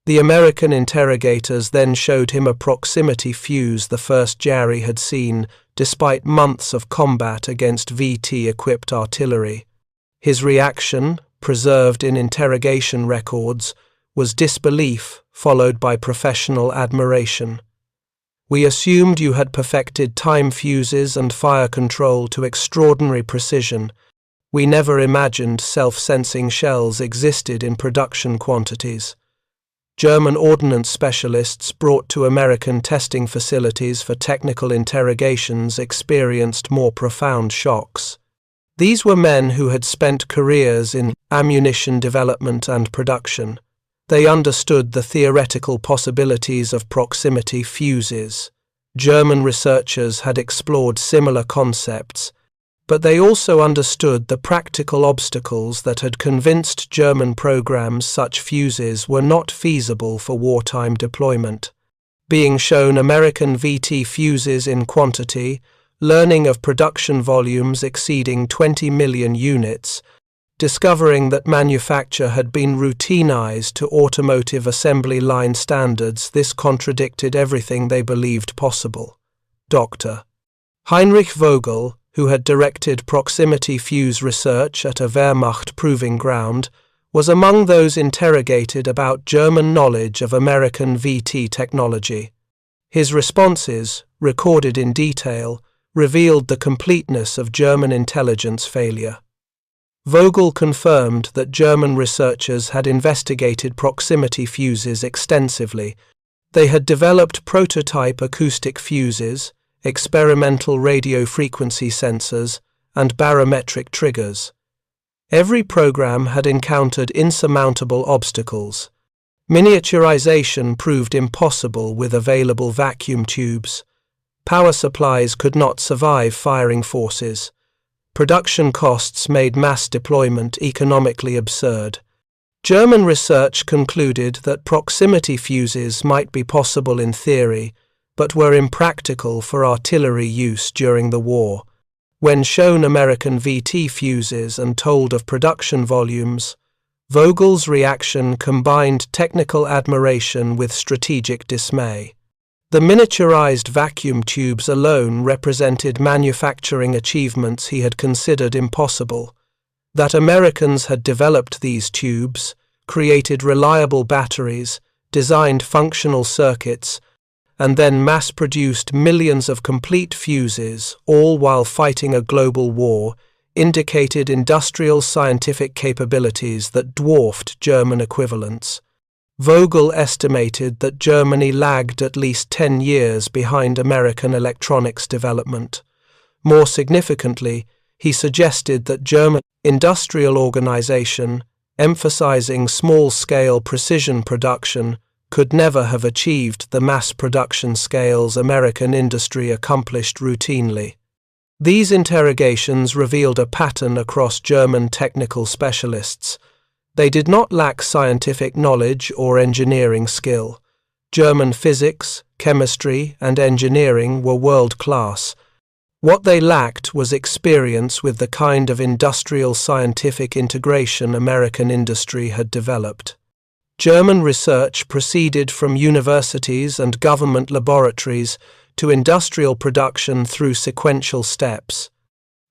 The American interrogators then showed him a proximity fuse the first Jarry had seen, despite months of combat against VT-equipped artillery. His reaction, preserved in interrogation records, was disbelief followed by professional admiration. "We assumed you had perfected time fuses and fire control to extraordinary precision. We never imagined self-sensing shells existed in production quantities." German ordnance specialists brought to American testing facilities for technical interrogations experienced more profound shocks. These were men who had spent careers in ammunition development and production. They understood the theoretical possibilities of proximity fuses. German researchers had explored similar concepts, but they also understood the practical obstacles that had convinced German programs such fuses were not feasible for wartime deployment. Being shown American VT fuses in quantity, learning of production volumes exceeding 20 million units, discovering that manufacture had been routinized to automotive assembly line standards, this contradicted everything they believed possible. Dr. Heinrich Vogel, who had directed proximity fuse research at a Wehrmacht proving ground, was among those interrogated about German knowledge of American VT technology. His responses, recorded in detail, revealed the completeness of German intelligence failure. Vogel confirmed that German researchers had investigated proximity fuses extensively. They had developed prototype acoustic fuses, experimental radio frequency sensors, and barometric triggers. Every program had encountered insurmountable obstacles. Miniaturization proved impossible with available vacuum tubes. Power supplies could not survive firing forces. Production costs made mass deployment economically absurd. German research concluded that proximity fuses might be possible in theory, but were impractical for artillery use during the war. When shown American VT fuses and told of production volumes, Vogel's reaction combined technical admiration with strategic dismay. The miniaturized vacuum tubes alone represented manufacturing achievements he had considered impossible. That Americans had developed these tubes, created reliable batteries, designed functional circuits, and then mass-produced millions of complete fuses, all while fighting a global war, indicated industrial scientific capabilities that dwarfed German equivalents. Vogel estimated that Germany lagged at least 10 years behind American electronics development. More significantly, he suggested that German industrial organization, emphasizing small-scale precision production, could never have achieved the mass production scales American industry accomplished routinely. These interrogations revealed a pattern across German technical specialists. They did not lack scientific knowledge or engineering skill. German physics, chemistry, and engineering were world-class. What they lacked was experience with the kind of industrial scientific integration American industry had developed. German research proceeded from universities and government laboratories to industrial production through sequential steps.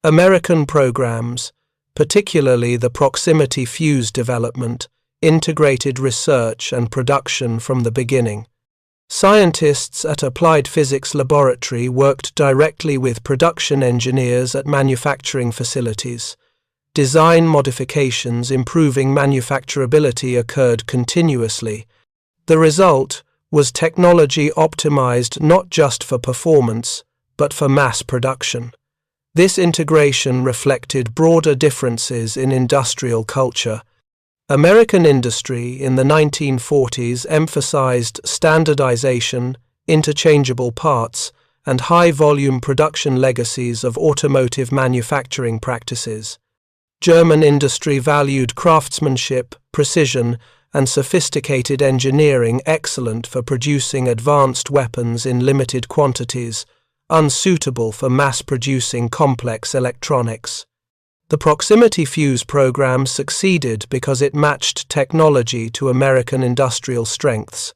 American programs, particularly the proximity fuse development, integrated research and production from the beginning. Scientists at Applied Physics Laboratory worked directly with production engineers at manufacturing facilities. Design modifications improving manufacturability occurred continuously. The result was technology optimized not just for performance, but for mass production. This integration reflected broader differences in industrial culture. American industry in the 1940s emphasized standardization, interchangeable parts, and high-volume production legacies of automotive manufacturing practices. German industry valued craftsmanship, precision, and sophisticated engineering excellent for producing advanced weapons in limited quantities, unsuitable for mass-producing complex electronics. The proximity fuse program succeeded because it matched technology to American industrial strengths.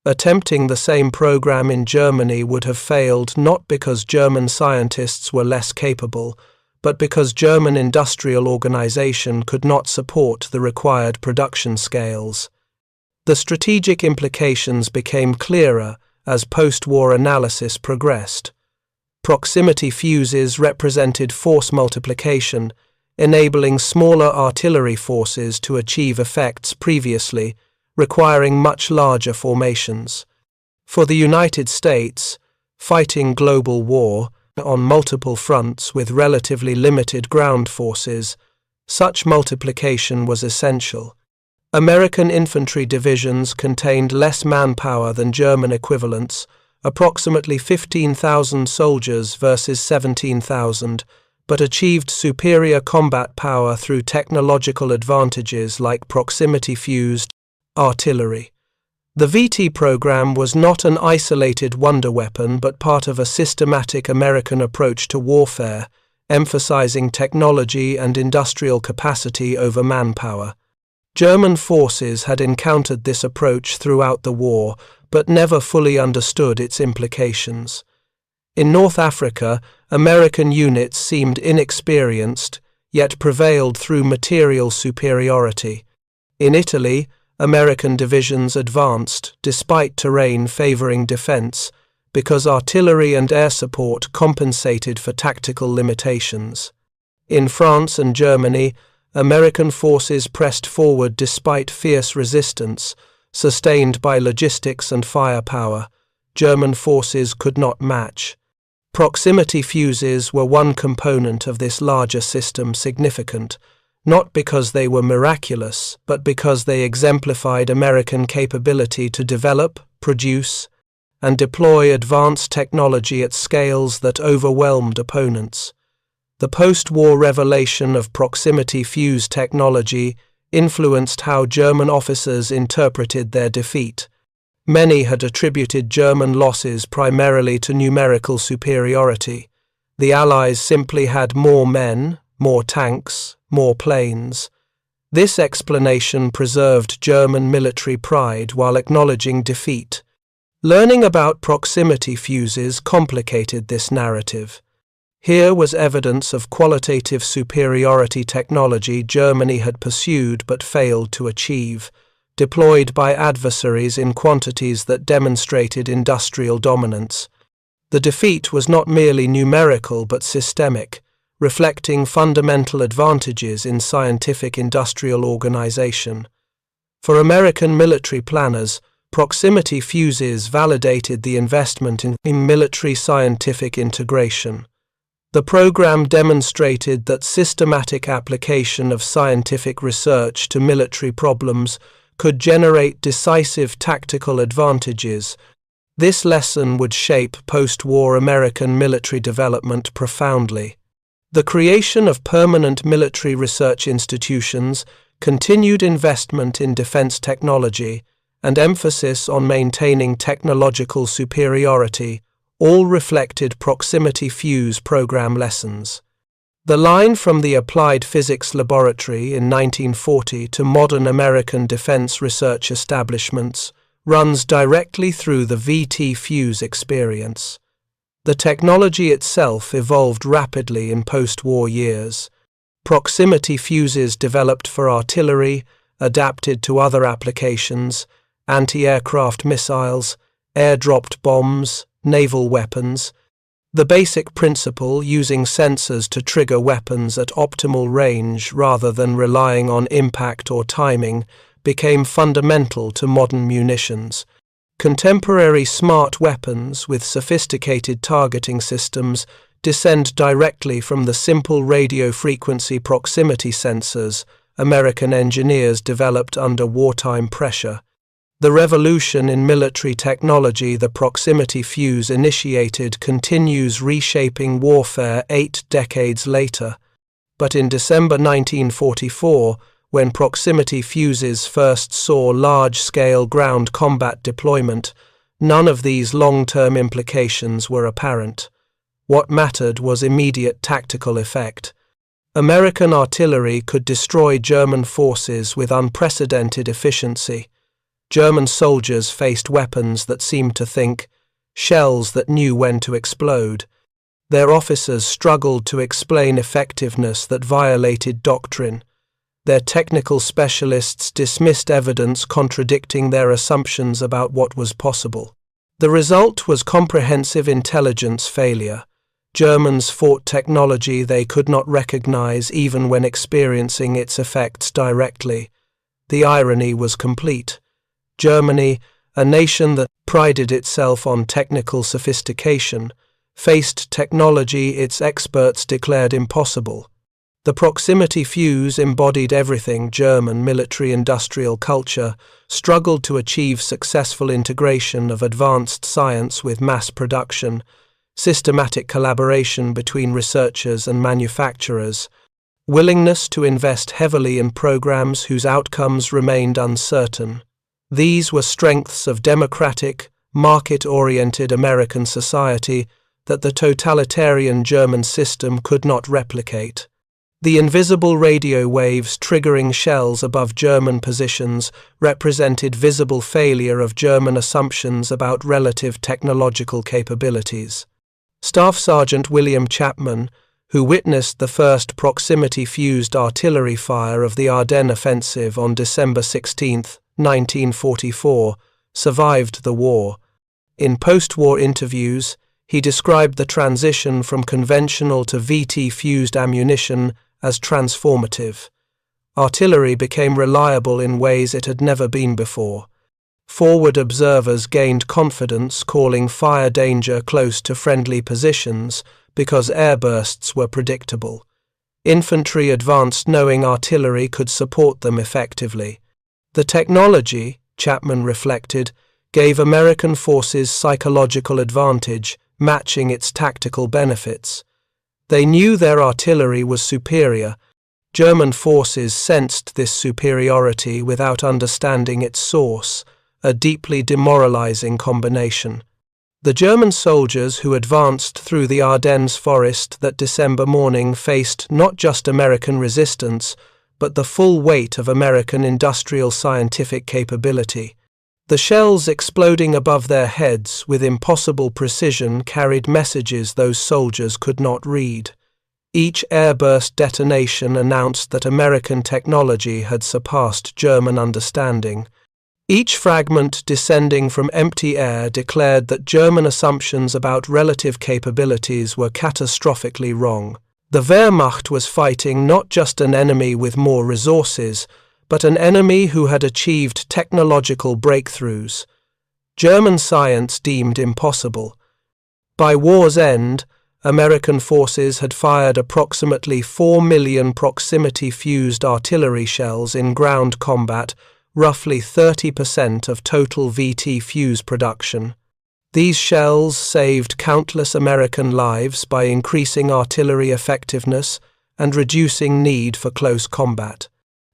Attempting the same program in Germany would have failed not because German scientists were less capable, but because German industrial organization could not support the required production scales. The strategic implications became clearer as post-war analysis progressed. Proximity fuses represented force multiplication, enabling smaller artillery forces to achieve effects previously requiring much larger formations. For the United States, fighting global war on multiple fronts with relatively limited ground forces, such multiplication was essential. American infantry divisions contained less manpower than German equivalents, approximately 15,000 soldiers versus 17,000, but achieved superior combat power through technological advantages like proximity-fused artillery. The VT program was not an isolated wonder weapon but part of a systematic American approach to warfare, emphasizing technology and industrial capacity over manpower. German forces had encountered this approach throughout the war, but never fully understood its implications. In North Africa, American units seemed inexperienced, yet prevailed through material superiority. In Italy, American divisions advanced, despite terrain favoring defense, because artillery and air support compensated for tactical limitations. In France and Germany, American forces pressed forward despite fierce resistance, sustained by logistics and firepower German forces could not match. Proximity fuses were one component of this larger system significant, not because they were miraculous, but because they exemplified American capability to develop, produce, and deploy advanced technology at scales that overwhelmed opponents. The post-war revelation of proximity fuse technology influenced how German officers interpreted their defeat. Many had attributed German losses primarily to numerical superiority. The Allies simply had more men, more tanks, more planes. This explanation preserved German military pride while acknowledging defeat. Learning about proximity fuses complicated this narrative. Here was evidence of qualitative superiority technology Germany had pursued but failed to achieve, deployed by adversaries in quantities that demonstrated industrial dominance. The defeat was not merely numerical but systemic, reflecting fundamental advantages in scientific industrial organization. For American military planners, proximity fuses validated the investment in military scientific integration. The program demonstrated that systematic application of scientific research to military problems could generate decisive tactical advantages. This lesson would shape post-war American military development profoundly. The creation of permanent military research institutions, continued investment in defense technology, and emphasis on maintaining technological superiority all reflected proximity fuse program lessons. The line from the Applied Physics Laboratory in 1940 to modern American defense research establishments runs directly through the VT fuse experience. The technology itself evolved rapidly in post-war years. Proximity fuses developed for artillery, adapted to other applications, anti-aircraft missiles, air-dropped bombs, naval weapons. The basic principle, using sensors to trigger weapons at optimal range rather than relying on impact or timing, became fundamental to modern munitions. Contemporary smart weapons with sophisticated targeting systems descend directly from the simple radio frequency proximity sensors American engineers developed under wartime pressure. The revolution in military technology the proximity fuse initiated continues reshaping warfare 8 decades later. But in December 1944, when proximity fuses first saw large-scale ground combat deployment, none of these long-term implications were apparent. What mattered was immediate tactical effect. American artillery could destroy German forces with unprecedented efficiency. German soldiers faced weapons that seemed to think, shells that knew when to explode. Their officers struggled to explain effectiveness that violated doctrine. Their technical specialists dismissed evidence contradicting their assumptions about what was possible. The result was comprehensive intelligence failure. Germans fought technology they could not recognize even when experiencing its effects directly. The irony was complete. Germany, a nation that prided itself on technical sophistication, faced technology its experts declared impossible. The proximity fuse embodied everything German military-industrial culture struggled to achieve: successful integration of advanced science with mass production, systematic collaboration between researchers and manufacturers, willingness to invest heavily in programs whose outcomes remained uncertain. These were strengths of democratic, market-oriented American society that the totalitarian German system could not replicate. The invisible radio waves triggering shells above German positions represented visible failure of German assumptions about relative technological capabilities. Staff Sergeant William Chapman, who witnessed the first proximity-fused artillery fire of the Ardennes offensive on December 16, 1944, survived the war. In post-war interviews, he described the transition from conventional to VT-fused ammunition as transformative. Artillery became reliable in ways it had never been before. Forward observers gained confidence calling fire danger close to friendly positions because airbursts were predictable. Infantry advanced knowing artillery could support them effectively. The technology, Chapman reflected, gave American forces psychological advantage, matching its tactical benefits. They knew their artillery was superior. German forces sensed this superiority without understanding its source, a deeply demoralizing combination. The German soldiers who advanced through the Ardennes forest that December morning faced not just American resistance, but the full weight of American industrial scientific capability. The shells exploding above their heads with impossible precision carried messages those soldiers could not read. Each airburst detonation announced that American technology had surpassed German understanding. Each fragment descending from empty air declared that German assumptions about relative capabilities were catastrophically wrong. The Wehrmacht was fighting not just an enemy with more resources, but an enemy who had achieved technological breakthroughs German science deemed impossible. By war's end, American forces had fired approximately 4 million proximity-fused artillery shells in ground combat, roughly 30% of total VT fuse production. These shells saved countless American lives by increasing artillery effectiveness and reducing need for close combat.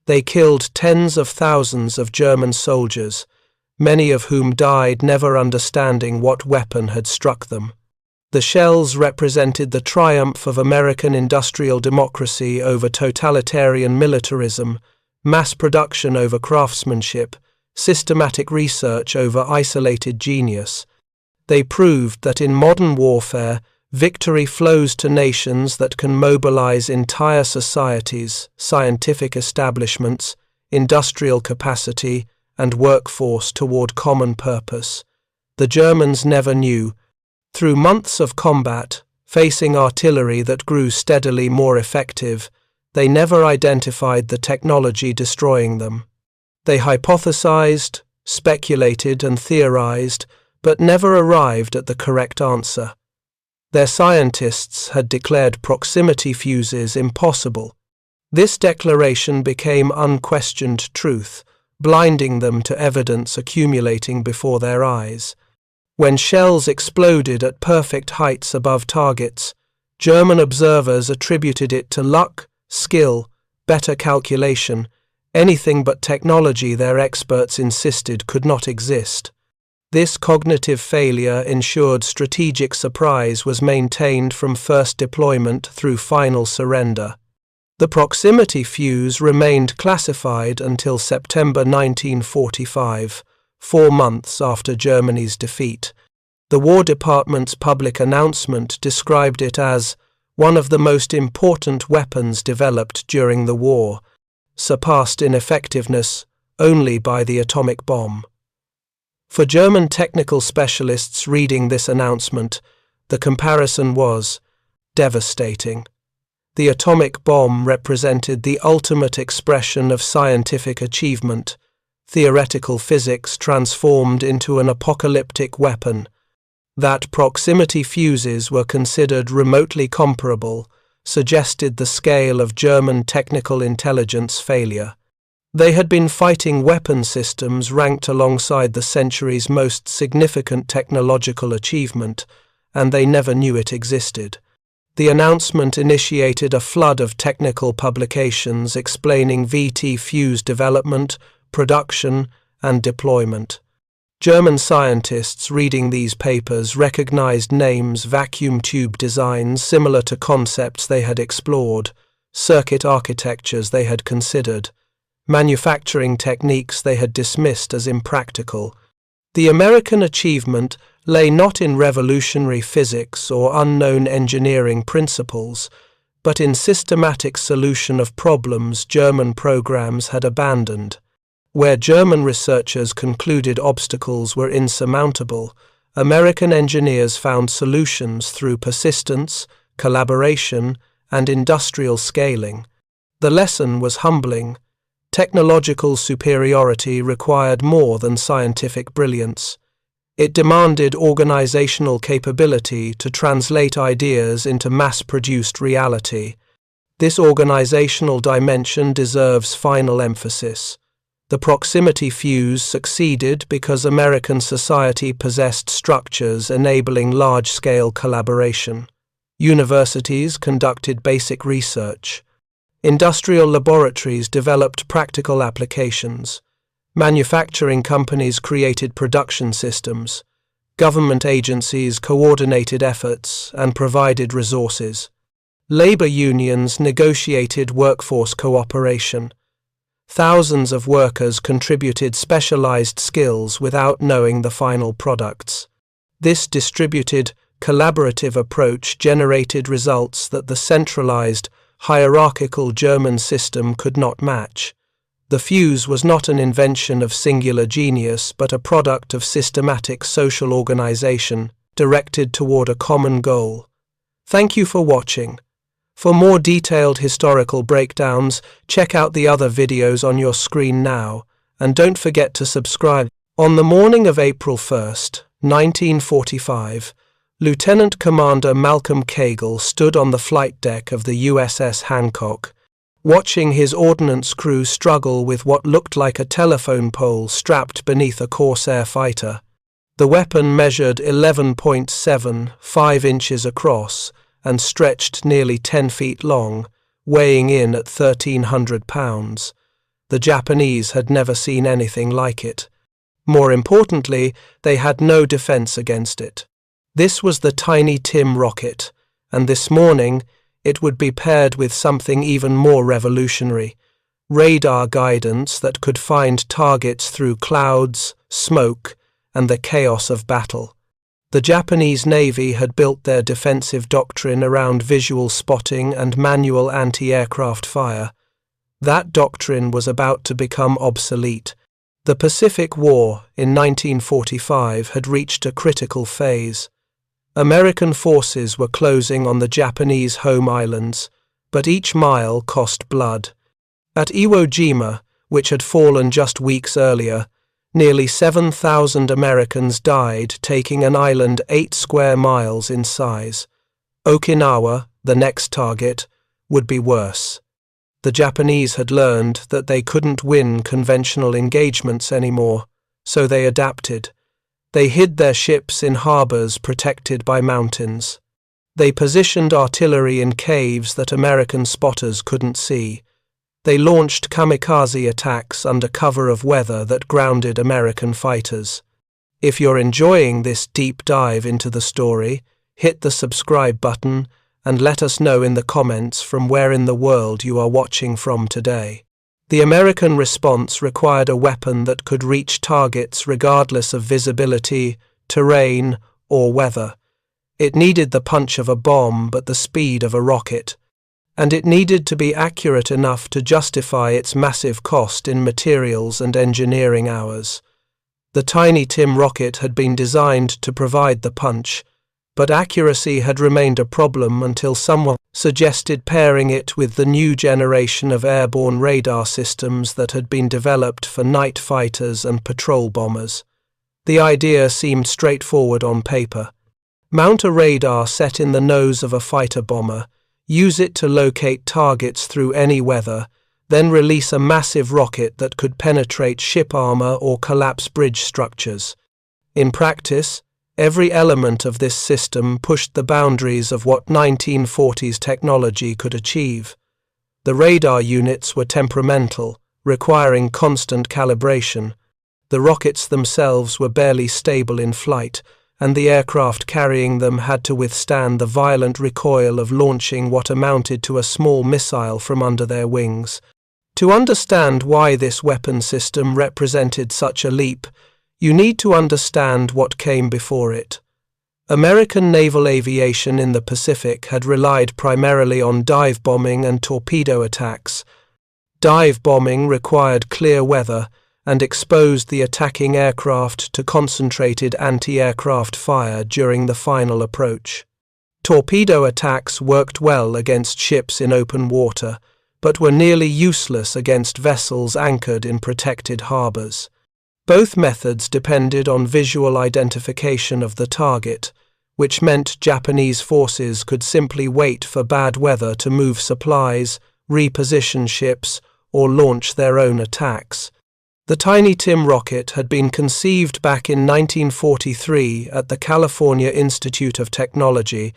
They killed tens of thousands of German soldiers, many of whom died never understanding what weapon had struck them. The shells represented the triumph of American industrial democracy over totalitarian militarism, mass production over craftsmanship, systematic research over isolated genius. They proved that in modern warfare, victory flows to nations that can mobilize entire societies, scientific establishments, industrial capacity, and workforce toward common purpose. The Germans never knew. Through months of combat, facing artillery that grew steadily more effective, they never identified the technology destroying them. They hypothesized, speculated, and theorized, but never arrived at the correct answer. Their scientists had declared proximity fuses impossible. This declaration became unquestioned truth, blinding them to evidence accumulating before their eyes. When shells exploded at perfect heights above targets, German observers attributed it to luck, skill, better calculation, anything but technology their experts insisted could not exist. This cognitive failure ensured strategic surprise was maintained from first deployment through final surrender. The proximity fuse remained classified until September 1945, 4 months after Germany's defeat. The War Department's public announcement described it as one of the most important weapons developed during the war, surpassed in effectiveness only by the atomic bomb. For German technical specialists reading this announcement, the comparison was devastating. The atomic bomb represented the ultimate expression of scientific achievement, theoretical physics transformed into an apocalyptic weapon. That proximity fuses were considered remotely comparable suggested the scale of German technical intelligence failure. They had been fighting weapon systems ranked alongside the century's most significant technological achievement, and they never knew it existed. The announcement initiated a flood of technical publications explaining VT fuse development, production, and deployment. German scientists reading these papers recognized names, vacuum tube designs similar to concepts they had explored, circuit architectures they had considered, manufacturing techniques they had dismissed as impractical. The American achievement lay not in revolutionary physics or unknown engineering principles, but in systematic solution of problems German programs had abandoned. Where German researchers concluded obstacles were insurmountable, American engineers found solutions through persistence, collaboration, and industrial scaling. The lesson was humbling. Technological superiority required more than scientific brilliance. It demanded organizational capability to translate ideas into mass-produced reality. This organizational dimension deserves final emphasis. The proximity fuse succeeded because American society possessed structures enabling large-scale collaboration. Universities conducted basic research. Industrial laboratories developed practical applications. Manufacturing companies created production systems. Government agencies coordinated efforts and provided resources. Labor unions negotiated workforce cooperation. Thousands of workers contributed specialized skills without knowing the final products. This distributed, collaborative approach generated results that the centralized, hierarchical German system could not match. The fuse was not an invention of singular genius, but a product of systematic social organization directed toward a common goal. Thank you for watching. For more detailed historical breakdowns, check out the other videos on your screen now, and don't forget to subscribe. On the morning of April 1st, 1945, Lieutenant Commander Malcolm Cagle stood on the flight deck of the USS Hancock, watching his ordnance crew struggle with what looked like a telephone pole strapped beneath a Corsair fighter. The weapon measured 11.75 inches across and stretched nearly 10 feet long, weighing in at 1,300 pounds. The Japanese had never seen anything like it. More importantly, they had no defense against it. This was the Tiny Tim rocket, and this morning it would be paired with something even more revolutionary: radar guidance that could find targets through clouds, smoke, and the chaos of battle. The Japanese Navy had built their defensive doctrine around visual spotting and manual anti-aircraft fire. That doctrine was about to become obsolete. The Pacific War in 1945 had reached a critical phase. American forces were closing on the Japanese home islands, but each mile cost blood. At Iwo Jima, which had fallen just weeks earlier, nearly 7,000 Americans died, taking an island 8 square miles in size. Okinawa, the next target, would be worse. The Japanese had learned that they couldn't win conventional engagements anymore, so they adapted. They hid their ships in harbors protected by mountains. They positioned artillery in caves that American spotters couldn't see. They launched kamikaze attacks under cover of weather that grounded American fighters. If you're enjoying this deep dive into the story, hit the subscribe button and let us know in the comments from where in the world you are watching from today. The American response required a weapon that could reach targets regardless of visibility, terrain, or weather. It needed the punch of a bomb but the speed of a rocket. And it needed to be accurate enough to justify its massive cost in materials and engineering hours. The Tiny Tim rocket had been designed to provide the punch, but accuracy had remained a problem until someone suggested pairing it with the new generation of airborne radar systems that had been developed for night fighters and patrol bombers. The idea seemed straightforward on paper. Mount a radar set in the nose of a fighter bomber, use it to locate targets through any weather, then release a massive rocket that could penetrate ship armor or collapse bridge structures. In practice, every element of this system pushed the boundaries of what 1940s technology could achieve. The radar units were temperamental, requiring constant calibration. The rockets themselves were barely stable in flight, and the aircraft carrying them had to withstand the violent recoil of launching what amounted to a small missile from under their wings. To understand why this weapon system represented such a leap, you need to understand what came before it. American naval aviation in the Pacific had relied primarily on dive bombing and torpedo attacks. Dive bombing required clear weather, and exposed the attacking aircraft to concentrated anti-aircraft fire during the final approach. Torpedo attacks worked well against ships in open water, but were nearly useless against vessels anchored in protected harbors. Both methods depended on visual identification of the target, which meant Japanese forces could simply wait for bad weather to move supplies, reposition ships, or launch their own attacks. The Tiny Tim rocket had been conceived back in 1943 at the California Institute of Technology,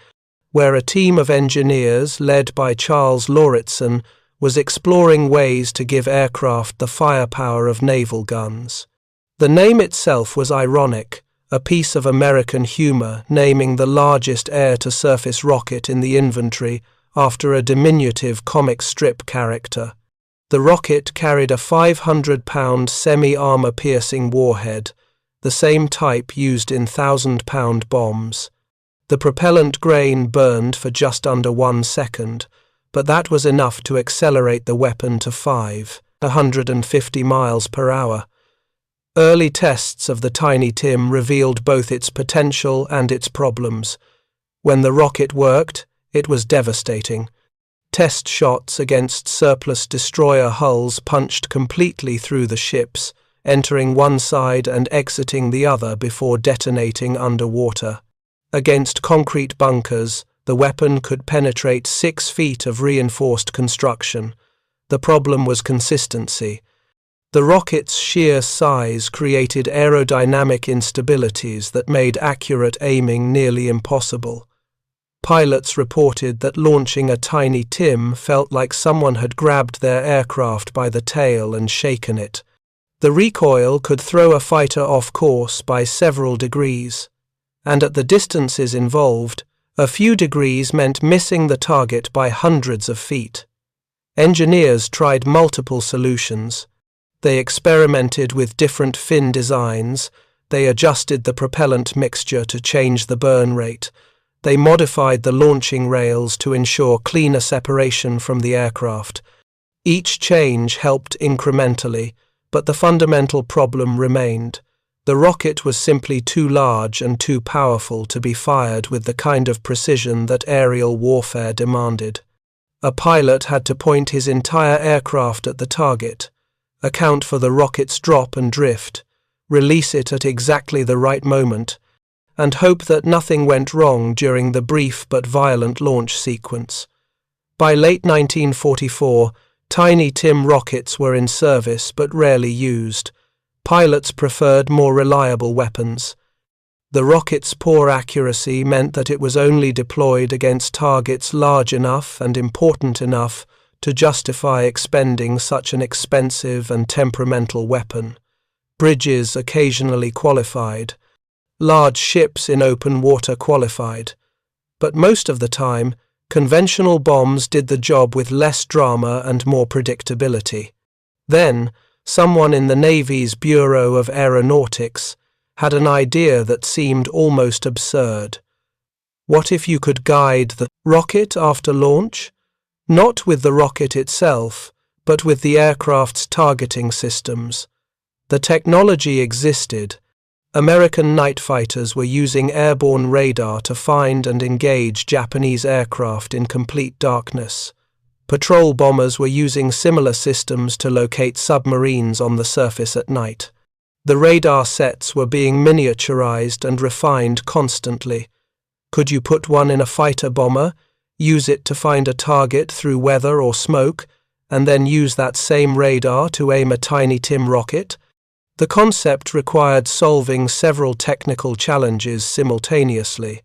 where a team of engineers led by Charles Lauritsen was exploring ways to give aircraft the firepower of naval guns. The name itself was ironic, a piece of American humor naming the largest air-to-surface rocket in the infantry after a diminutive comic strip character. The rocket carried a 500-pound semi-armor-piercing warhead, the same type used in 1,000-pound bombs. The propellant grain burned for just under 1 second, but that was enough to accelerate the weapon to 150 miles per hour. Early tests of the Tiny Tim revealed both its potential and its problems. When the rocket worked, it was devastating. Test shots against surplus destroyer hulls punched completely through the ships, entering one side and exiting the other before detonating underwater. Against concrete bunkers, the weapon could penetrate 6 feet of reinforced construction. The problem was consistency. The rocket's sheer size created aerodynamic instabilities that made accurate aiming nearly impossible. Pilots reported that launching a Tiny Tim felt like someone had grabbed their aircraft by the tail and shaken it. The recoil could throw a fighter off course by several degrees, and at the distances involved, a few degrees meant missing the target by hundreds of feet. Engineers tried multiple solutions. They experimented with different fin designs. They adjusted the propellant mixture to change the burn rate. They modified the launching rails to ensure cleaner separation from the aircraft. Each change helped incrementally, but the fundamental problem remained. The rocket was simply too large and too powerful to be fired with the kind of precision that aerial warfare demanded. A pilot had to point his entire aircraft at the target, account for the rocket's drop and drift, release it at exactly the right moment, and hope that nothing went wrong during the brief but violent launch sequence. By late 1944, Tiny Tim rockets were in service but rarely used. Pilots preferred more reliable weapons. The rocket's poor accuracy meant that it was only deployed against targets large enough and important enough to justify expending such an expensive and temperamental weapon. Bridges occasionally qualified. Large ships in open water qualified. But most of the time, conventional bombs did the job with less drama and more predictability. Then, someone in the Navy's Bureau of Aeronautics had an idea that seemed almost absurd. What if you could guide the rocket after launch? Not with the rocket itself, but with the aircraft's targeting systems. The technology existed. American night fighters were using airborne radar to find and engage Japanese aircraft in complete darkness. Patrol bombers were using similar systems to locate submarines on the surface at night. The radar sets were being miniaturized and refined constantly. Could you put one in a fighter bomber, use it to find a target through weather or smoke, and then use that same radar to aim a Tiny Tim rocket? The concept required solving several technical challenges simultaneously.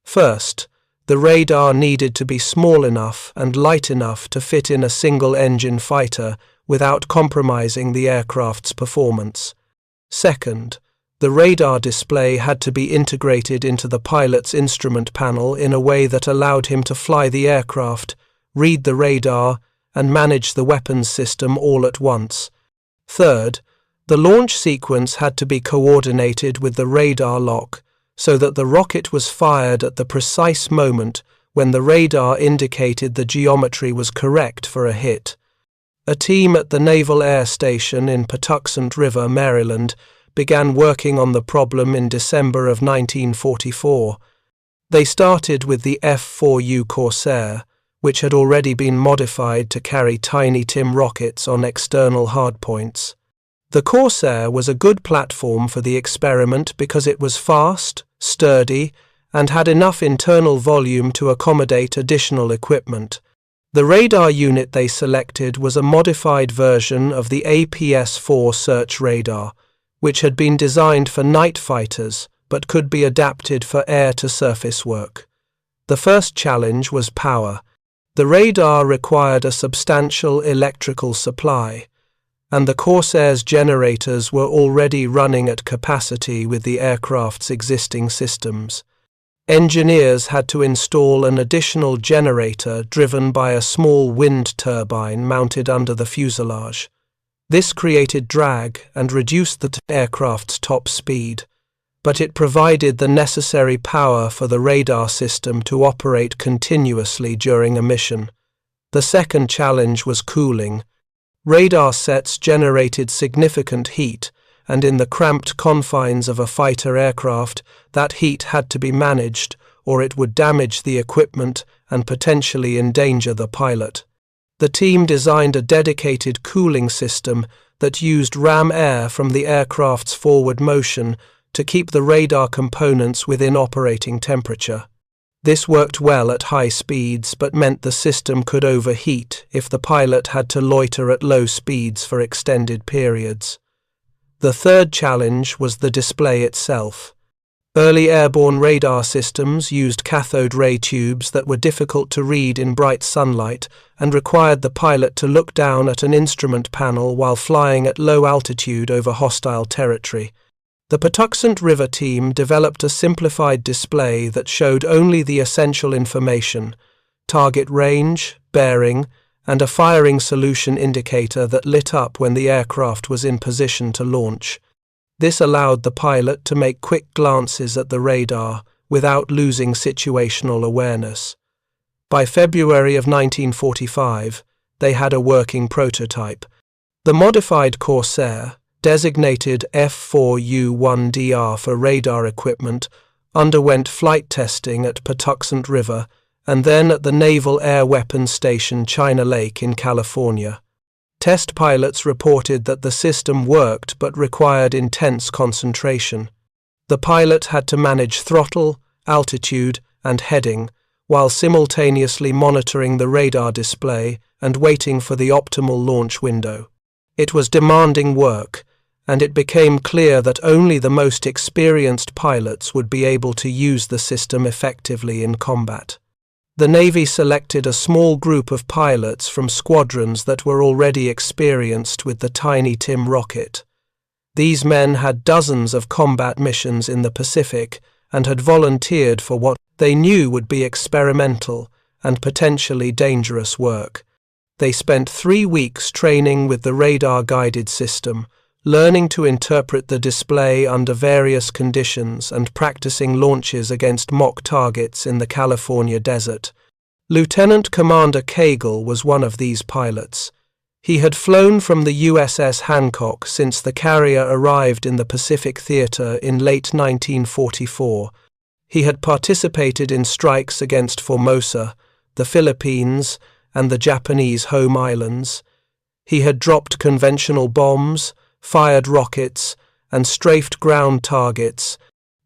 First, the radar needed to be small enough and light enough to fit in a single-engine fighter without compromising the aircraft's performance. Second, the radar display had to be integrated into the pilot's instrument panel in a way that allowed him to fly the aircraft, read the radar, and manage the weapons system all at once. Third, the launch sequence had to be coordinated with the radar lock so that the rocket was fired at the precise moment when the radar indicated the geometry was correct for a hit. A team at the Naval Air Station in Patuxent River, Maryland, began working on the problem in December of 1944. They started with the F-4U Corsair, which had already been modified to carry tiny TIM rockets on external hardpoints. The Corsair was a good platform for the experiment because it was fast, sturdy, and had enough internal volume to accommodate additional equipment. The radar unit they selected was a modified version of the APS-4 search radar, which had been designed for night fighters but could be adapted for air-to-surface work. The first challenge was power. The radar required a substantial electrical supply, and the Corsair's generators were already running at capacity with the aircraft's existing systems. Engineers had to install an additional generator driven by a small wind turbine mounted under the fuselage. This created drag and reduced the aircraft's top speed, but it provided the necessary power for the radar system to operate continuously during a mission. The second challenge was cooling. Radar sets generated significant heat, and in the cramped confines of a fighter aircraft, that heat had to be managed, or it would damage the equipment and potentially endanger the pilot. The team designed a dedicated cooling system that used ram air from the aircraft's forward motion to keep the radar components within operating temperature. This worked well at high speeds, but meant the system could overheat if the pilot had to loiter at low speeds for extended periods. The third challenge was the display itself. Early airborne radar systems used cathode ray tubes that were difficult to read in bright sunlight and required the pilot to look down at an instrument panel while flying at low altitude over hostile territory. The Patuxent River team developed a simplified display that showed only the essential information: target range, bearing, and a firing solution indicator that lit up when the aircraft was in position to launch. This allowed the pilot to make quick glances at the radar without losing situational awareness. By February of 1945, they had a working prototype. The modified Corsair, designated F-4U-1DR for radar equipment, underwent flight testing at Patuxent River and then at the Naval Air Weapons Station China Lake in California. Test pilots reported that the system worked but required intense concentration. The pilot had to manage throttle, altitude, and heading, while simultaneously monitoring the radar display and waiting for the optimal launch window. It was demanding work, and it became clear that only the most experienced pilots would be able to use the system effectively in combat. The Navy selected a small group of pilots from squadrons that were already experienced with the tiny TIM rocket. These men had dozens of combat missions in the Pacific and had volunteered for what they knew would be experimental and potentially dangerous work. They spent 3 weeks training with the radar-guided system, learning to interpret the display under various conditions and practicing launches against mock targets in the California desert. Lieutenant Commander Cagle was one of these pilots. He had flown from the USS Hancock since the carrier arrived in the Pacific Theater in late 1944. He had participated in strikes against Formosa, the Philippines, and the Japanese home islands. He had dropped conventional bombs, fired rockets, and strafed ground targets,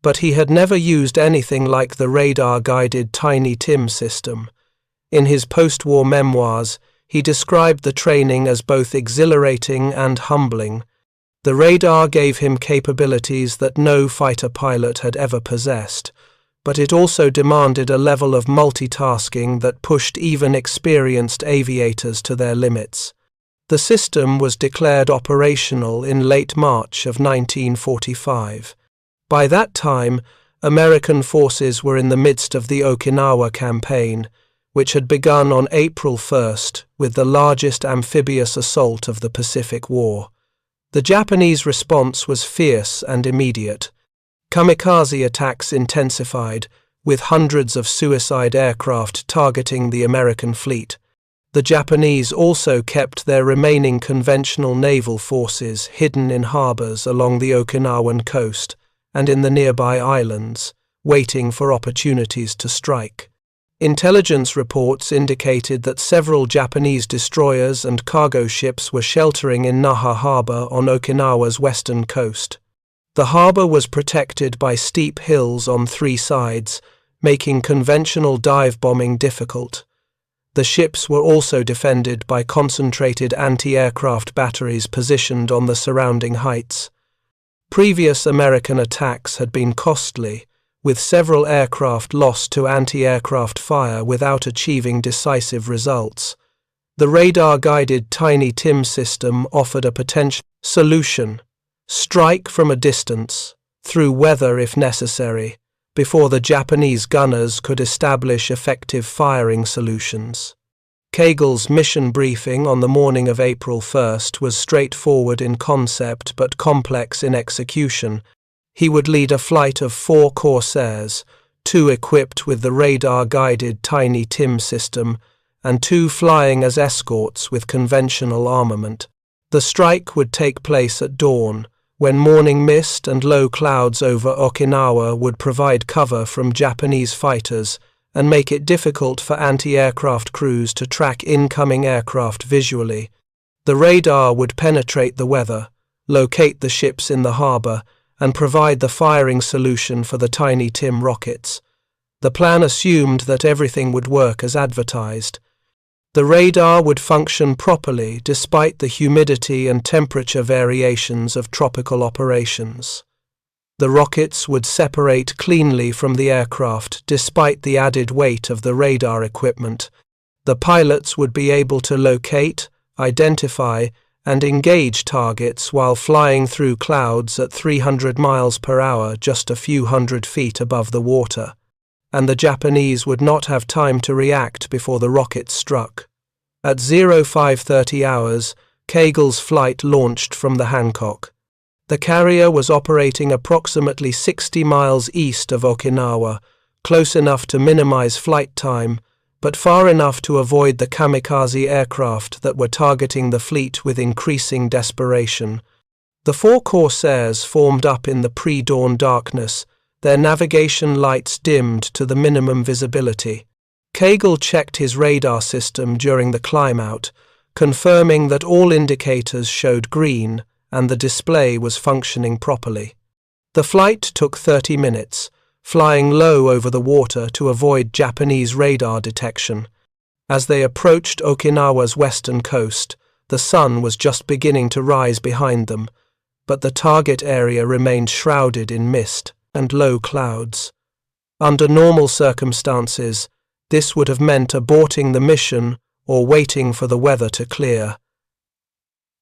but he had never used anything like the radar-guided tiny TIM system. In his post-war memoirs, he described the training as both exhilarating and humbling. The radar gave him capabilities that no fighter pilot had ever possessed, but it also demanded a level of multitasking that pushed even experienced aviators to their limits. The system was declared operational in late March of 1945. By that time, American forces were in the midst of the Okinawa campaign, which had begun on April 1st with the largest amphibious assault of the Pacific War. The Japanese response was fierce and immediate. Kamikaze attacks intensified, with hundreds of suicide aircraft targeting the American fleet. The Japanese also kept their remaining conventional naval forces hidden in harbors along the Okinawan coast and in the nearby islands, waiting for opportunities to strike. Intelligence reports indicated that several Japanese destroyers and cargo ships were sheltering in Naha Harbor on Okinawa's western coast. The harbor was protected by steep hills on three sides, making conventional dive bombing difficult. The ships were also defended by concentrated anti-aircraft batteries positioned on the surrounding heights. Previous American attacks had been costly, with several aircraft lost to anti-aircraft fire without achieving decisive results. The radar-guided Tiny Tim system offered a potential solution: strike from a distance, through weather if necessary, before the Japanese gunners could establish effective firing solutions. Kagle's mission briefing on the morning of April 1st was straightforward in concept but complex in execution. He would lead a flight of 4 Corsairs, 2 equipped with the radar-guided Tiny Tim system, and 2 flying as escorts with conventional armament. The strike would take place at dawn, when morning mist and low clouds over Okinawa would provide cover from Japanese fighters and make it difficult for anti-aircraft crews to track incoming aircraft visually. The radar would penetrate the weather, locate the ships in the harbor, and provide the firing solution for the Tiny Tim rockets. The plan assumed that everything would work as advertised. The radar would function properly despite the humidity and temperature variations of tropical operations. The rockets would separate cleanly from the aircraft despite the added weight of the radar equipment. The pilots would be able to locate, identify, and engage targets while flying through clouds at 300 miles per hour just a few hundred feet above the water, and the Japanese would not have time to react before the rockets struck. At 0530 hours, Kagle's flight launched from the Hancock. The carrier was operating approximately 60 miles east of Okinawa, close enough to minimize flight time, but far enough to avoid the kamikaze aircraft that were targeting the fleet with increasing desperation. The 4 Corsairs formed up in the pre-dawn darkness, their navigation lights dimmed to the minimum visibility. Kagle checked his radar system during the climb-out, confirming that all indicators showed green and the display was functioning properly. The flight took 30 minutes, flying low over the water to avoid Japanese radar detection. As they approached Okinawa's western coast, the sun was just beginning to rise behind them, but the target area remained shrouded in mist and low clouds. Under normal circumstances, this would have meant aborting the mission or waiting for the weather to clear.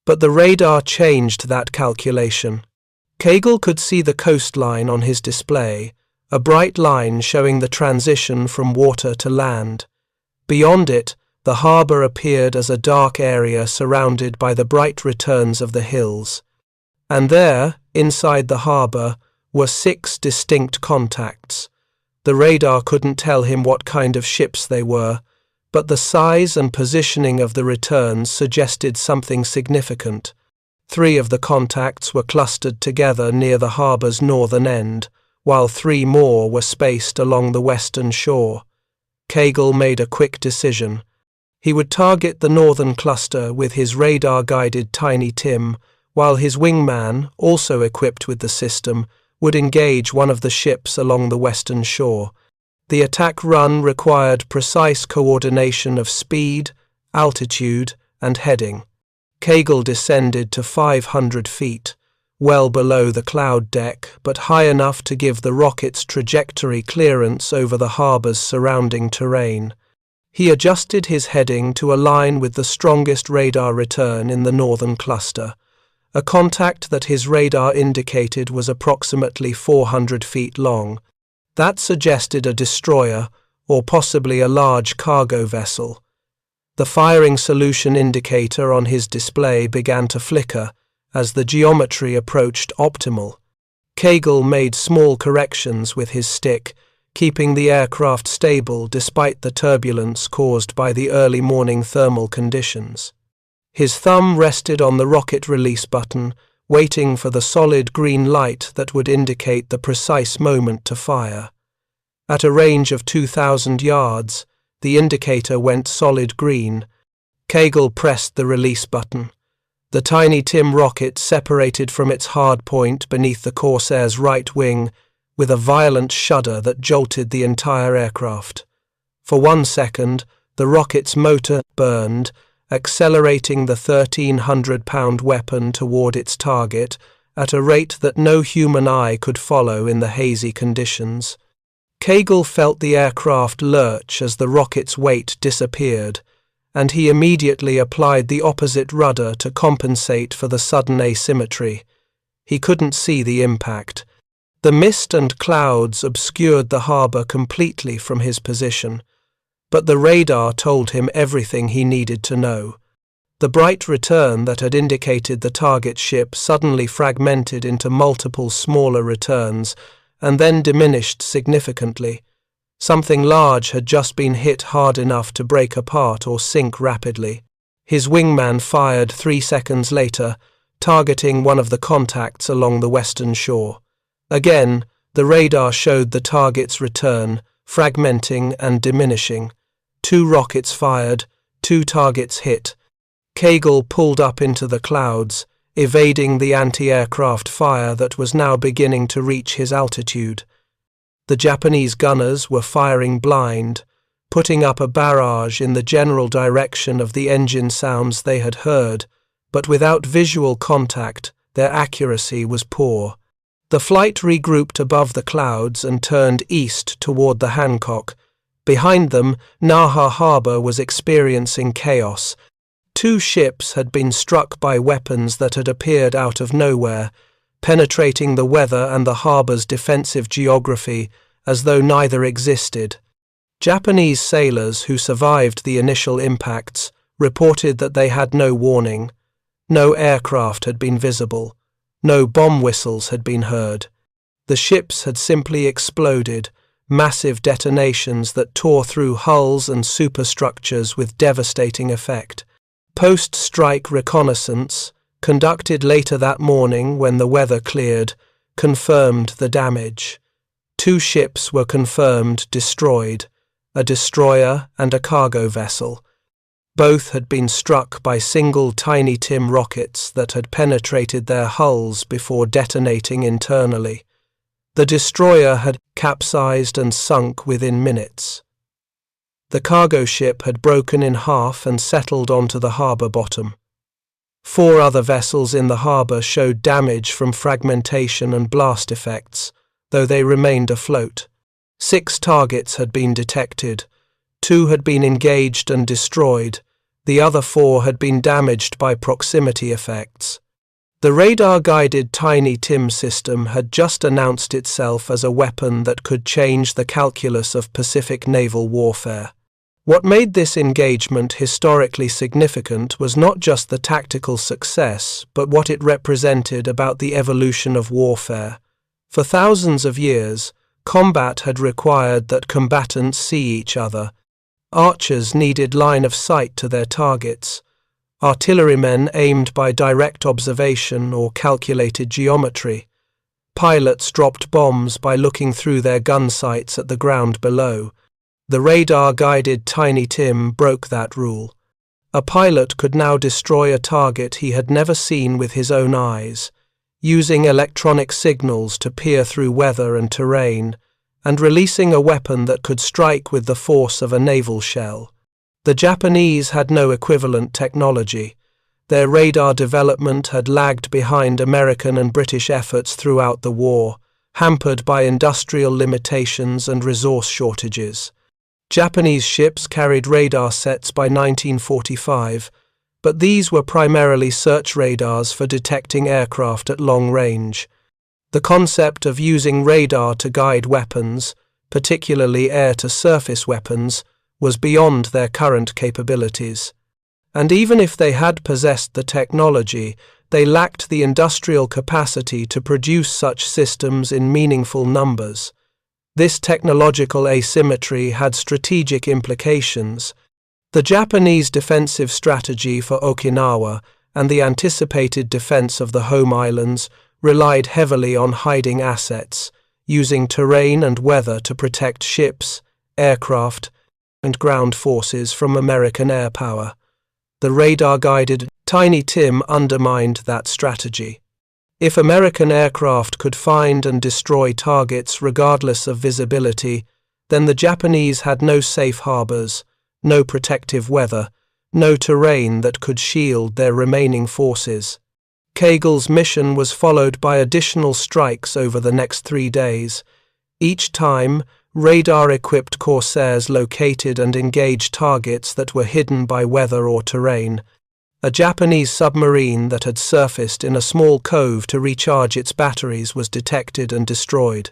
But the radar changed that calculation. Kagle could see the coastline on his display, a bright line showing the transition from water to land. Beyond it, the harbor appeared as a dark area surrounded by the bright returns of the hills. And there, inside the harbor, were 6 distinct contacts. The radar couldn't tell him what kind of ships they were, but the size and positioning of the returns suggested something significant. 3 of the contacts were clustered together near the harbor's northern end, while 3 more were spaced along the western shore. Kagle made a quick decision. He would target the northern cluster with his radar-guided Tiny Tim, while his wingman, also equipped with the system, would engage one of the ships along the western shore. The attack run required precise coordination of speed, altitude, and heading. Kagle descended to 500 feet, well below the cloud deck, but high enough to give the rocket's trajectory clearance over the harbor's surrounding terrain. He adjusted his heading to align with the strongest radar return in the northern cluster, a contact that his radar indicated was approximately 400 feet long. That suggested a destroyer, or possibly a large cargo vessel. The firing solution indicator on his display began to flicker as the geometry approached optimal. Kagle made small corrections with his stick, keeping the aircraft stable despite the turbulence caused by the early morning thermal conditions. His thumb rested on the rocket release button, waiting for the solid green light that would indicate the precise moment to fire. At a range of 2,000 yards, the indicator went solid green. Kegel pressed the release button. The Tiny Tim rocket separated from its hard point beneath the Corsair's right wing with a violent shudder that jolted the entire aircraft. For 1 second, the rocket's motor burned, accelerating the 1,300-pound weapon toward its target at a rate that no human eye could follow in the hazy conditions. Kegel felt the aircraft lurch as the rocket's weight disappeared, and he immediately applied the opposite rudder to compensate for the sudden asymmetry. He couldn't see the impact. The mist and clouds obscured the harbour completely from his position, but the radar told him everything he needed to know. The bright return that had indicated the target ship suddenly fragmented into multiple smaller returns and then diminished significantly. Something large had just been hit hard enough to break apart or sink rapidly. His wingman fired 3 seconds later, targeting one of the contacts along the western shore. Again, the radar showed the target's return, fragmenting and diminishing. 2 rockets fired, 2 targets hit. Kegel pulled up into the clouds, evading the anti-aircraft fire that was now beginning to reach his altitude. The Japanese gunners were firing blind, putting up a barrage in the general direction of the engine sounds they had heard, but without visual contact, their accuracy was poor. The flight regrouped above the clouds and turned east toward the Hancock. Behind them, Naha Harbour was experiencing chaos. 2 ships had been struck by weapons that had appeared out of nowhere, penetrating the weather and the harbour's defensive geography as though neither existed. Japanese sailors who survived the initial impacts reported that they had no warning. No aircraft had been visible. No bomb whistles had been heard. The ships had simply exploded, massive detonations that tore through hulls and superstructures with devastating effect. Post-strike reconnaissance, conducted later that morning when the weather cleared, confirmed the damage. 2 ships were confirmed destroyed, a destroyer and a cargo vessel. Both had been struck by single Tiny Tim rockets that had penetrated their hulls before detonating internally. The destroyer had capsized and sunk within minutes. The cargo ship had broken in half and settled onto the harbour bottom. 4 other vessels in the harbour showed damage from fragmentation and blast effects, though they remained afloat. 6 targets had been detected. 2 had been engaged and destroyed. The other 4 had been damaged by proximity effects. The radar-guided Tiny Tim system had just announced itself as a weapon that could change the calculus of Pacific naval warfare. What made this engagement historically significant was not just the tactical success, but what it represented about the evolution of warfare. For thousands of years, combat had required that combatants see each other. Archers needed line of sight to their targets. Artillerymen aimed by direct observation or calculated geometry. Pilots dropped bombs by looking through their gun sights at the ground below. The radar-guided Tiny Tim broke that rule. A pilot could now destroy a target he had never seen with his own eyes, using electronic signals to peer through weather and terrain, and releasing a weapon that could strike with the force of a naval shell. The Japanese had no equivalent technology. Their radar development had lagged behind American and British efforts throughout the war, hampered by industrial limitations and resource shortages. Japanese ships carried radar sets by 1945, but these were primarily search radars for detecting aircraft at long range. The concept of using radar to guide weapons, particularly air-to-surface weapons, was beyond their current capabilities. And even if they had possessed the technology, they lacked the industrial capacity to produce such systems in meaningful numbers. This technological asymmetry had strategic implications. The Japanese defensive strategy for Okinawa and the anticipated defense of the home islands relied heavily on hiding assets, using terrain and weather to protect ships, aircraft, and ground forces from American air power. The radar-guided Tiny Tim undermined that strategy. If American aircraft could find and destroy targets regardless of visibility, then the Japanese had no safe harbors, no protective weather, no terrain that could shield their remaining forces. Kagel's mission was followed by additional strikes over the next 3 days. Each time, radar-equipped corsairs located and engaged targets that were hidden by weather or terrain. A Japanese submarine that had surfaced in a small cove to recharge its batteries was detected and destroyed.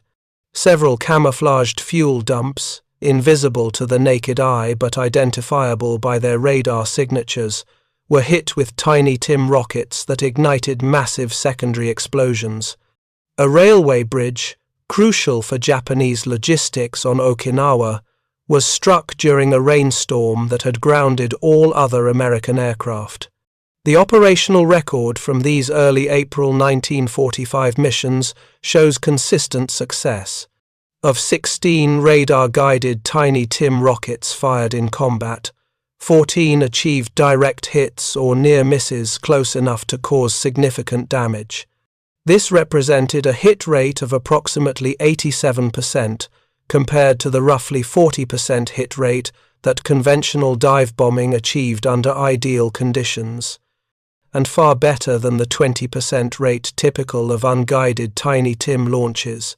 Several camouflaged fuel dumps, invisible to the naked eye but identifiable by their radar signatures, were hit with Tiny Tim rockets that ignited massive secondary explosions. A railway bridge, crucial for Japanese logistics on Okinawa, was struck during a rainstorm that had grounded all other American aircraft. The operational record from these early April 1945 missions shows consistent success. Of 16 radar-guided Tiny Tim rockets fired in combat, 14 achieved direct hits or near misses close enough to cause significant damage. This represented a hit rate of approximately 87%, compared to the roughly 40% hit rate that conventional dive bombing achieved under ideal conditions, and far better than the 20% rate typical of unguided Tiny Tim launches.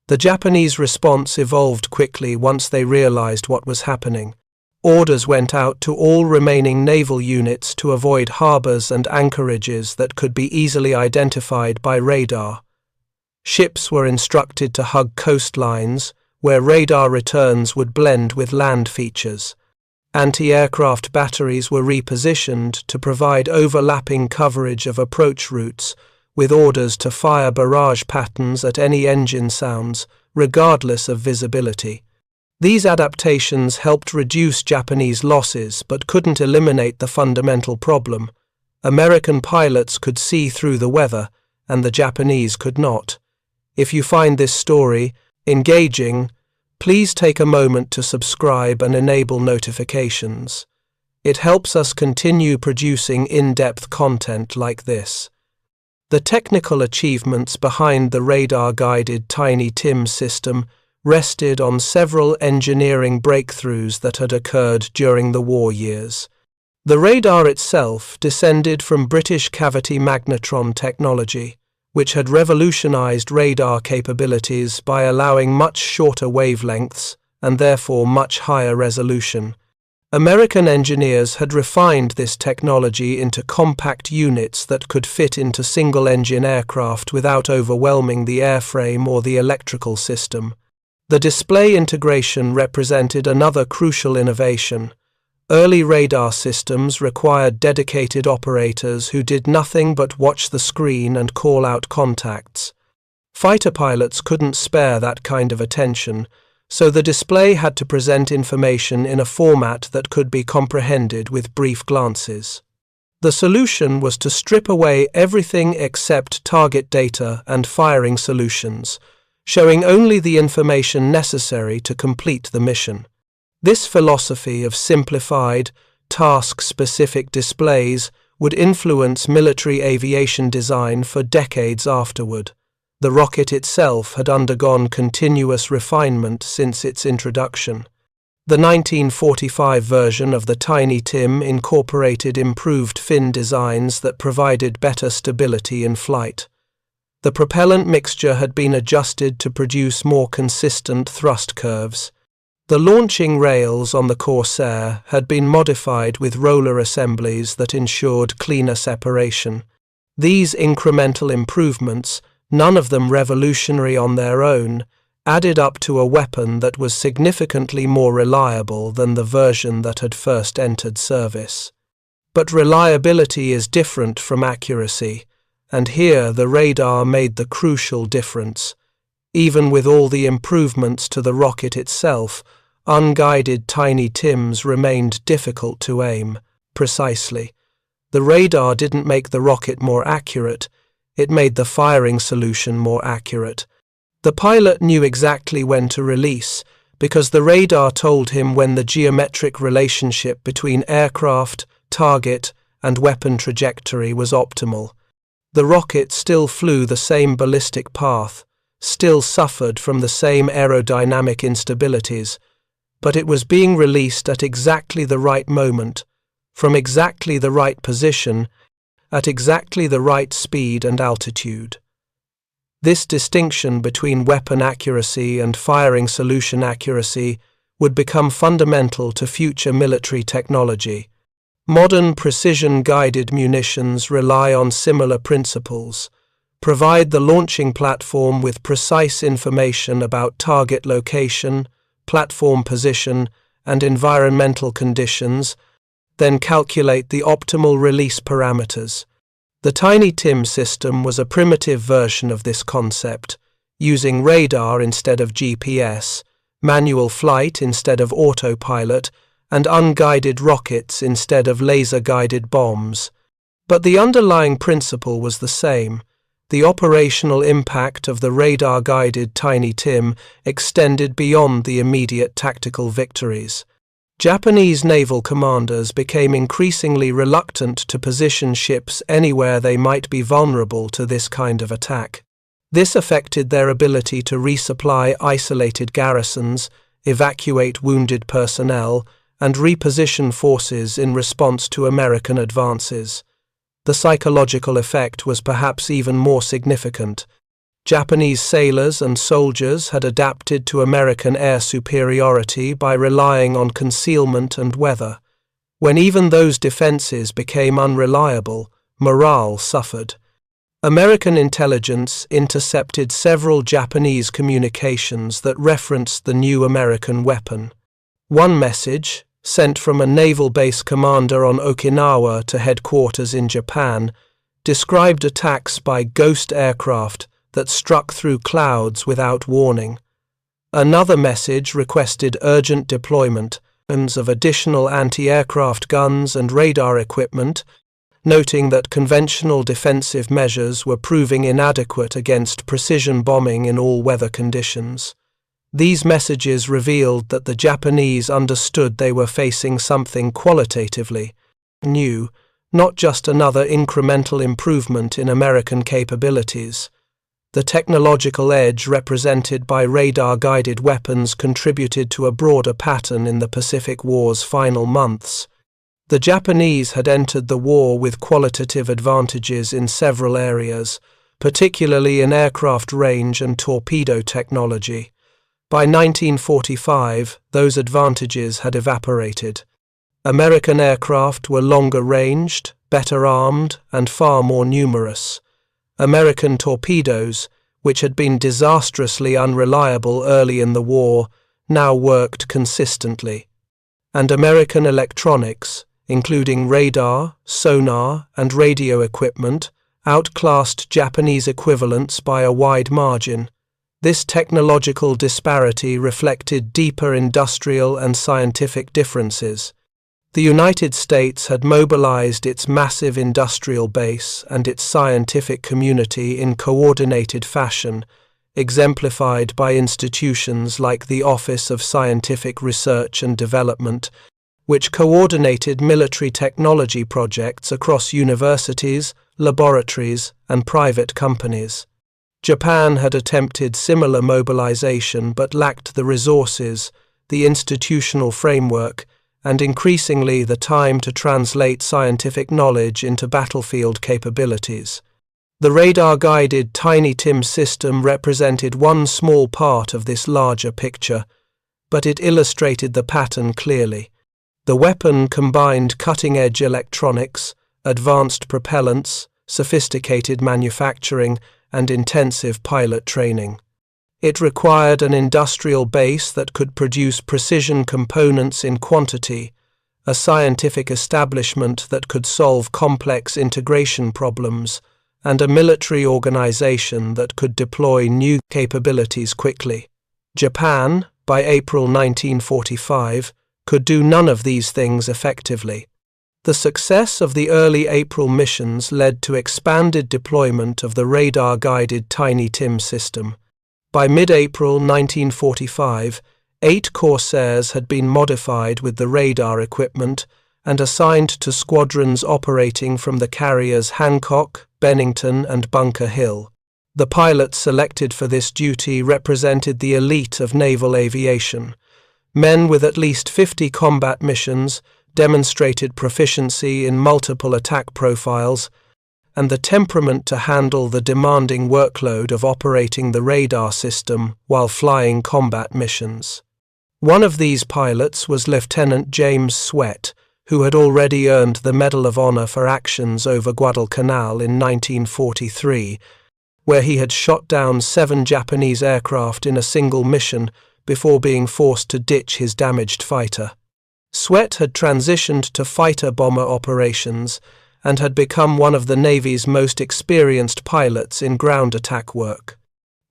The Japanese response evolved quickly once they realized what was happening. Orders went out to all remaining naval units to avoid harbors and anchorages that could be easily identified by radar. Ships were instructed to hug coastlines, where radar returns would blend with land features. Anti-aircraft batteries were repositioned to provide overlapping coverage of approach routes, with orders to fire barrage patterns at any engine sounds, regardless of visibility. These adaptations helped reduce Japanese losses but couldn't eliminate the fundamental problem. American pilots could see through the weather, and the Japanese could not. If you find this story engaging, please take a moment to subscribe and enable notifications. It helps us continue producing in-depth content like this. The technical achievements behind the radar-guided Tiny Tim system rested on several engineering breakthroughs that had occurred during the war years. The radar itself descended from British cavity magnetron technology, which had revolutionized radar capabilities by allowing much shorter wavelengths and therefore much higher resolution. American engineers had refined this technology into compact units that could fit into single-engine aircraft without overwhelming the airframe or the electrical system. The display integration represented another crucial innovation. Early radar systems required dedicated operators who did nothing but watch the screen and call out contacts. Fighter pilots couldn't spare that kind of attention, so the display had to present information in a format that could be comprehended with brief glances. The solution was to strip away everything except target data and firing solutions, showing only the information necessary to complete the mission. This philosophy of simplified, task-specific displays would influence military aviation design for decades afterward. The rocket itself had undergone continuous refinement since its introduction. The 1945 version of the Tiny Tim incorporated improved fin designs that provided better stability in flight. The propellant mixture had been adjusted to produce more consistent thrust curves. The launching rails on the Corsair had been modified with roller assemblies that ensured cleaner separation. These incremental improvements, none of them revolutionary on their own, added up to a weapon that was significantly more reliable than the version that had first entered service. But reliability is different from accuracy, and here the radar made the crucial difference. Even with all the improvements to the rocket itself, unguided Tiny Tims remained difficult to aim precisely. The radar didn't make the rocket more accurate, it made the firing solution more accurate. The pilot knew exactly when to release, because the radar told him when the geometric relationship between aircraft, target, and weapon trajectory was optimal. The rocket still flew the same ballistic path, still suffered from the same aerodynamic instabilities, but it was being released at exactly the right moment, from exactly the right position, at exactly the right speed and altitude. This distinction between weapon accuracy and firing solution accuracy would become fundamental to future military technology. Modern precision-guided munitions rely on similar principles, provide the launching platform with precise information about target location, platform position, and environmental conditions, then calculate the optimal release parameters. The Tiny Tim system was a primitive version of this concept, using radar instead of GPS, manual flight instead of autopilot, and unguided rockets instead of laser-guided bombs. But the underlying principle was the same. The operational impact of the radar-guided Tiny Tim extended beyond the immediate tactical victories. Japanese naval commanders became increasingly reluctant to position ships anywhere they might be vulnerable to this kind of attack. This affected their ability to resupply isolated garrisons, evacuate wounded personnel, and reposition forces in response to American advances. The psychological effect was perhaps even more significant. Japanese sailors and soldiers had adapted to American air superiority by relying on concealment and weather. When even those defenses became unreliable, morale suffered. American intelligence intercepted several Japanese communications that referenced the new American weapon. One message, sent from a naval base commander on Okinawa to headquarters in Japan, described attacks by ghost aircraft that struck through clouds without warning. Another message requested urgent deployment of additional anti-aircraft guns and radar equipment, noting that conventional defensive measures were proving inadequate against precision bombing in all weather conditions. These messages revealed that the Japanese understood they were facing something qualitatively new, not just another incremental improvement in American capabilities. The technological edge represented by radar-guided weapons contributed to a broader pattern in the Pacific War's final months. The Japanese had entered the war with qualitative advantages in several areas, particularly in aircraft range and torpedo technology. By 1945, those advantages had evaporated. American aircraft were longer-ranged, better armed, and far more numerous. American torpedoes, which had been disastrously unreliable early in the war, now worked consistently. And American electronics, including radar, sonar, and radio equipment, outclassed Japanese equivalents by a wide margin. This technological disparity reflected deeper industrial and scientific differences. The United States had mobilized its massive industrial base and its scientific community in coordinated fashion, exemplified by institutions like the Office of Scientific Research and Development, which coordinated military technology projects across universities, laboratories, and private companies. Japan had attempted similar mobilization but lacked the resources, the institutional framework, and increasingly the time to translate scientific knowledge into battlefield capabilities. The radar-guided Tiny Tim system represented one small part of this larger picture, but it illustrated the pattern clearly. The weapon combined cutting-edge electronics, advanced propellants, sophisticated manufacturing, and intensive pilot training. It required an industrial base that could produce precision components in quantity, a scientific establishment that could solve complex integration problems, and a military organization that could deploy new capabilities quickly. Japan, by April 1945, could do none of these things effectively. The success of the early April missions led to expanded deployment of the radar-guided Tiny Tim system. By mid-April 1945, 8 Corsairs had been modified with the radar equipment and assigned to squadrons operating from the carriers Hancock, Bennington, and Bunker Hill. The pilots selected for this duty represented the elite of naval aviation. Men with at least 50 combat missions, demonstrated proficiency in multiple attack profiles, and the temperament to handle the demanding workload of operating the radar system while flying combat missions. One of these pilots was Lieutenant James Swett, who had already earned the Medal of Honor for actions over Guadalcanal in 1943, where he had shot down 7 Japanese aircraft in a single mission before being forced to ditch his damaged fighter. Swett had transitioned to fighter-bomber operations and had become one of the Navy's most experienced pilots in ground attack work.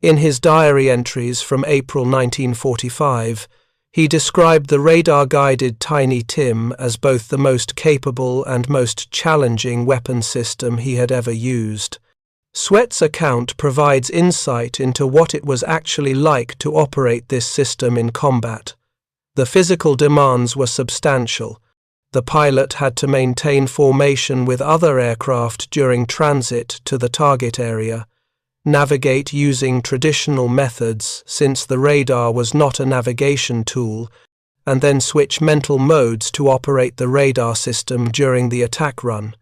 In his diary entries from April 1945, he described the radar-guided Tiny Tim as both the most capable and most challenging weapon system he had ever used. Swett's account provides insight into what it was actually like to operate this system in combat. The physical demands were substantial. The pilot had to maintain formation with other aircraft during transit to the target area, navigate using traditional methods since the radar was not a navigation tool, and then switch mental modes to operate the radar system during the attack run.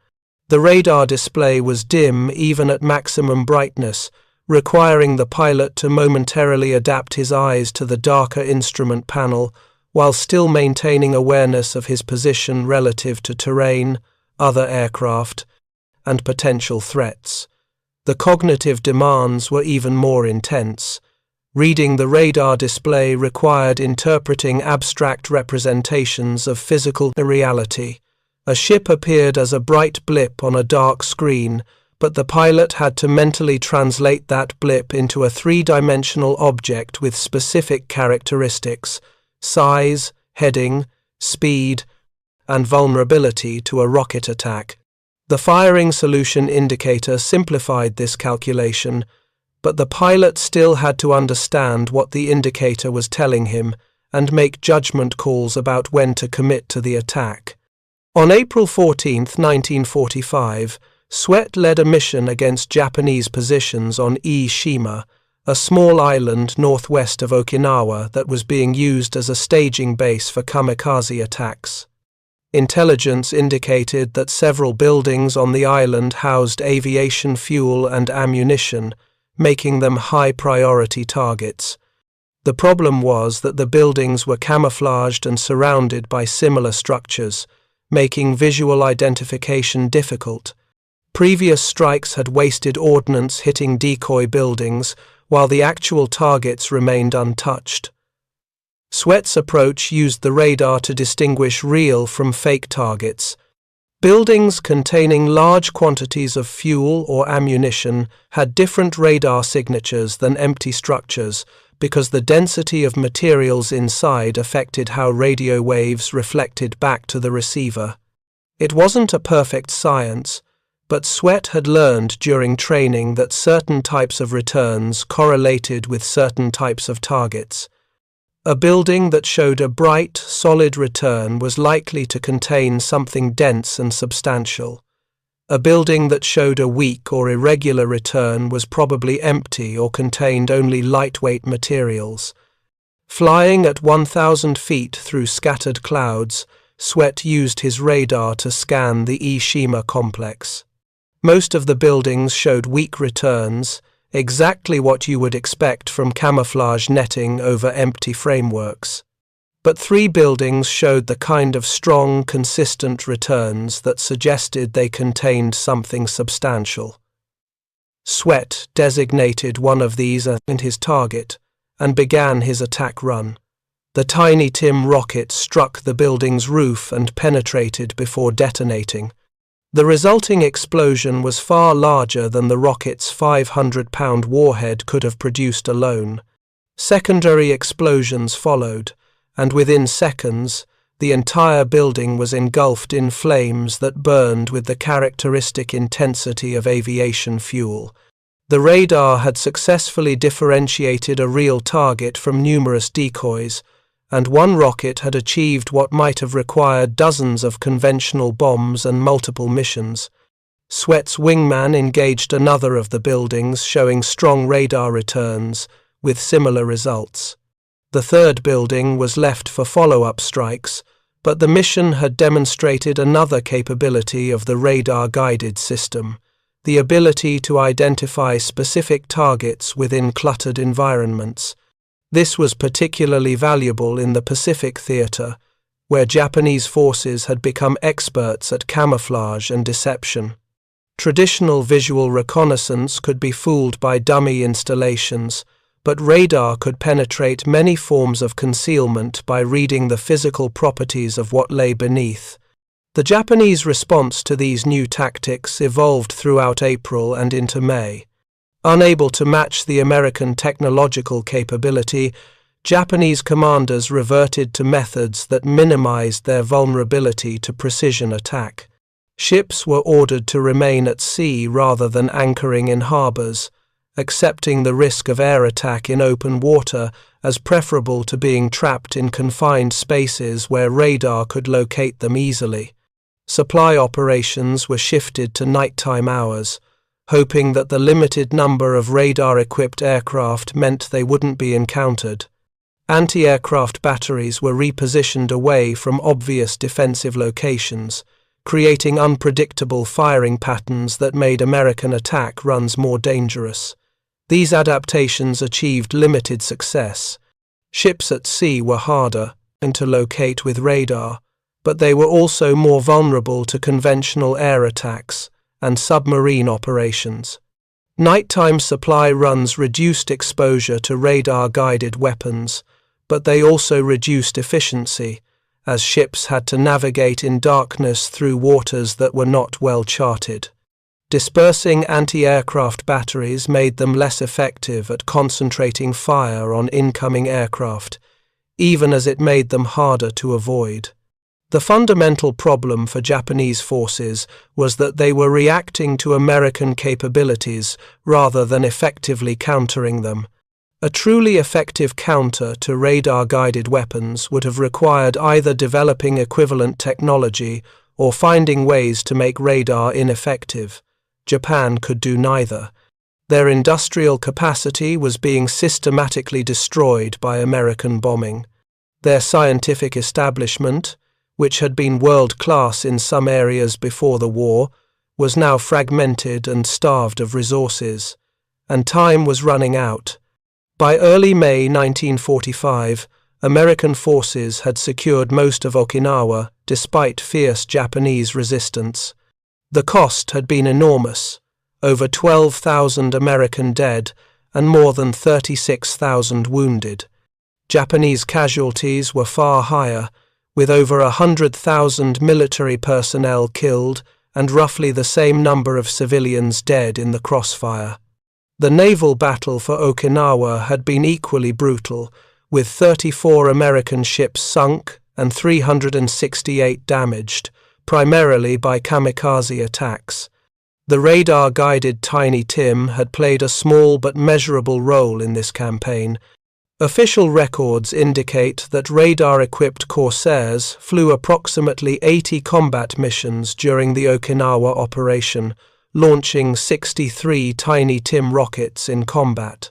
The radar display was dim even at maximum brightness, requiring the pilot to momentarily adapt his eyes to the darker instrument panel while still maintaining awareness of his position relative to terrain, other aircraft, and potential threats. The cognitive demands were even more intense. Reading the radar display required interpreting abstract representations of physical reality. A ship appeared as a bright blip on a dark screen, but the pilot had to mentally translate that blip into a 3-dimensional object with specific characteristics: size, heading, speed, and vulnerability to a rocket attack. The firing solution indicator simplified this calculation, but the pilot still had to understand what the indicator was telling him and make judgment calls about when to commit to the attack. On April 14, 1945, Swett led a mission against Japanese positions on Ii-Shima, a small island northwest of Okinawa that was being used as a staging base for kamikaze attacks. Intelligence indicated that several buildings on the island housed aviation fuel and ammunition, making them high-priority targets. The problem was that the buildings were camouflaged and surrounded by similar structures, making visual identification difficult. Previous strikes had wasted ordnance hitting decoy buildings, while the actual targets remained untouched. Swett's approach used the radar to distinguish real from fake targets. Buildings containing large quantities of fuel or ammunition had different radar signatures than empty structures because the density of materials inside affected how radio waves reflected back to the receiver. It wasn't a perfect science, but Swett had learned during training that certain types of returns correlated with certain types of targets. A building that showed a bright, solid return was likely to contain something dense and substantial. A building that showed a weak or irregular return was probably empty or contained only lightweight materials. Flying at 1,000 feet through scattered clouds, Swett used his radar to scan the Ii-Shima complex. Most of the buildings showed weak returns, exactly what you would expect from camouflage netting over empty frameworks. But 3 buildings showed the kind of strong, consistent returns that suggested they contained something substantial. Swett designated one of these as his target and began his attack run. The Tiny Tim rocket struck the building's roof and penetrated before detonating. The resulting explosion was far larger than the rocket's 500-pound warhead could have produced alone. Secondary explosions followed, and within seconds, the entire building was engulfed in flames that burned with the characteristic intensity of aviation fuel. The radar had successfully differentiated a real target from numerous decoys, and one rocket had achieved what might have required dozens of conventional bombs and multiple missions. Sweat's wingman engaged another of the buildings, showing strong radar returns, with similar results. The third building was left for follow-up strikes, but the mission had demonstrated another capability of the radar-guided system, the ability to identify specific targets within cluttered environments. This was particularly valuable in the Pacific Theater, where Japanese forces had become experts at camouflage and deception. Traditional visual reconnaissance could be fooled by dummy installations, but radar could penetrate many forms of concealment by reading the physical properties of what lay beneath. The Japanese response to these new tactics evolved throughout April and into May. Unable to match the American technological capability, Japanese commanders reverted to methods that minimized their vulnerability to precision attack. Ships were ordered to remain at sea rather than anchoring in harbors, accepting the risk of air attack in open water as preferable to being trapped in confined spaces where radar could locate them easily. Supply operations were shifted to nighttime hours, hoping that the limited number of radar-equipped aircraft meant they wouldn't be encountered. Anti-aircraft batteries were repositioned away from obvious defensive locations, creating unpredictable firing patterns that made American attack runs more dangerous. These adaptations achieved limited success. Ships at sea were harder to locate with radar, but they were also more vulnerable to conventional air attacks and submarine operations. Nighttime supply runs reduced exposure to radar-guided weapons, but they also reduced efficiency, as ships had to navigate in darkness through waters that were not well charted. Dispersing anti-aircraft batteries made them less effective at concentrating fire on incoming aircraft, even as it made them harder to avoid. The fundamental problem for Japanese forces was that they were reacting to American capabilities rather than effectively countering them. A truly effective counter to radar-guided weapons would have required either developing equivalent technology or finding ways to make radar ineffective. Japan could do neither. Their industrial capacity was being systematically destroyed by American bombing. Their scientific establishment, which had been world-class in some areas before the war, was now fragmented and starved of resources, and time was running out. By early May 1945, American forces had secured most of Okinawa despite fierce Japanese resistance. The cost had been enormous, over 12,000 American dead and more than 36,000 wounded. Japanese casualties were far higher, with over 100,000 military personnel killed and roughly the same number of civilians dead in the crossfire. The naval battle for Okinawa had been equally brutal, with 34 American ships sunk and 368 damaged, primarily by kamikaze attacks. The radar-guided Tiny Tim had played a small but measurable role in this campaign. Official records indicate that radar-equipped Corsairs flew approximately 80 combat missions during the Okinawa operation, launching 63 Tiny Tim rockets in combat.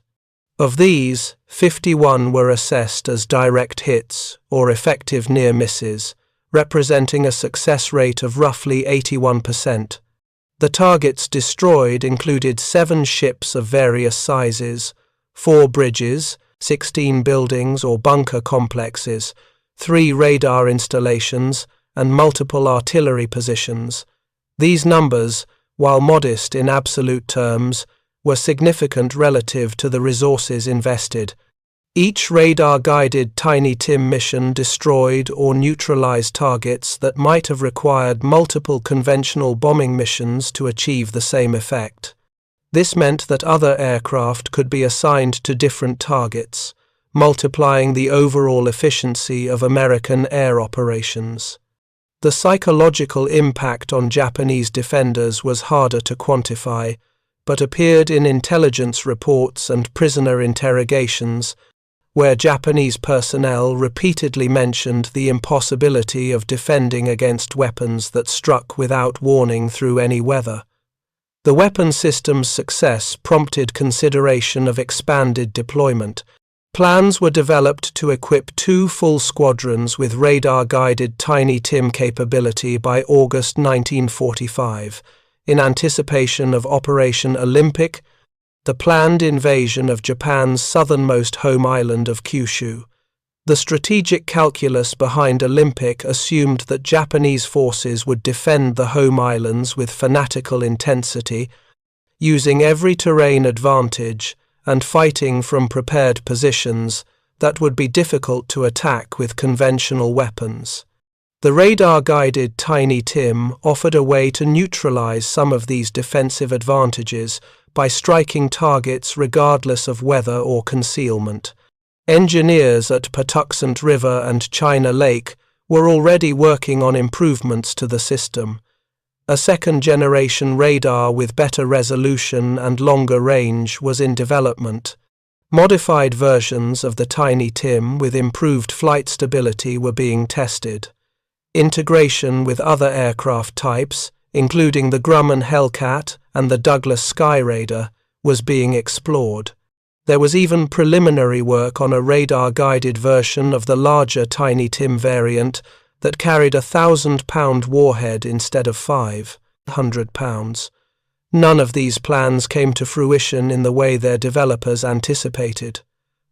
Of these, 51 were assessed as direct hits or effective near misses, representing a success rate of roughly 81%. The targets destroyed included 7 ships of various sizes, 4 bridges, 16 buildings or bunker complexes, 3 radar installations, and multiple artillery positions. These numbers, while modest in absolute terms, were significant relative to the resources invested. Each radar-guided Tiny Tim mission destroyed or neutralized targets that might have required multiple conventional bombing missions to achieve the same effect. This meant that other aircraft could be assigned to different targets, multiplying the overall efficiency of American air operations. The psychological impact on Japanese defenders was harder to quantify, but appeared in intelligence reports and prisoner interrogations, where Japanese personnel repeatedly mentioned the impossibility of defending against weapons that struck without warning through any weather. The weapon system's success prompted consideration of expanded deployment. Plans were developed to equip 2 full squadrons with radar-guided Tiny Tim capability by August 1945, in anticipation of Operation Olympic, the planned invasion of Japan's southernmost home island of Kyushu. The strategic calculus behind Olympic assumed that Japanese forces would defend the home islands with fanatical intensity, using every terrain advantage and fighting from prepared positions that would be difficult to attack with conventional weapons. The radar-guided Tiny Tim offered a way to neutralize some of these defensive advantages by striking targets regardless of weather or concealment. Engineers at Patuxent River and China Lake were already working on improvements to the system. A second-generation radar with better resolution and longer range was in development. Modified versions of the Tiny Tim with improved flight stability were being tested. Integration with other aircraft types, including the Grumman Hellcat and the Douglas Skyraider, was being explored. There was even preliminary work on a radar-guided version of the larger Tiny Tim variant that carried a 1,000-pound warhead instead of 500 pounds. None of these plans came to fruition in the way their developers anticipated.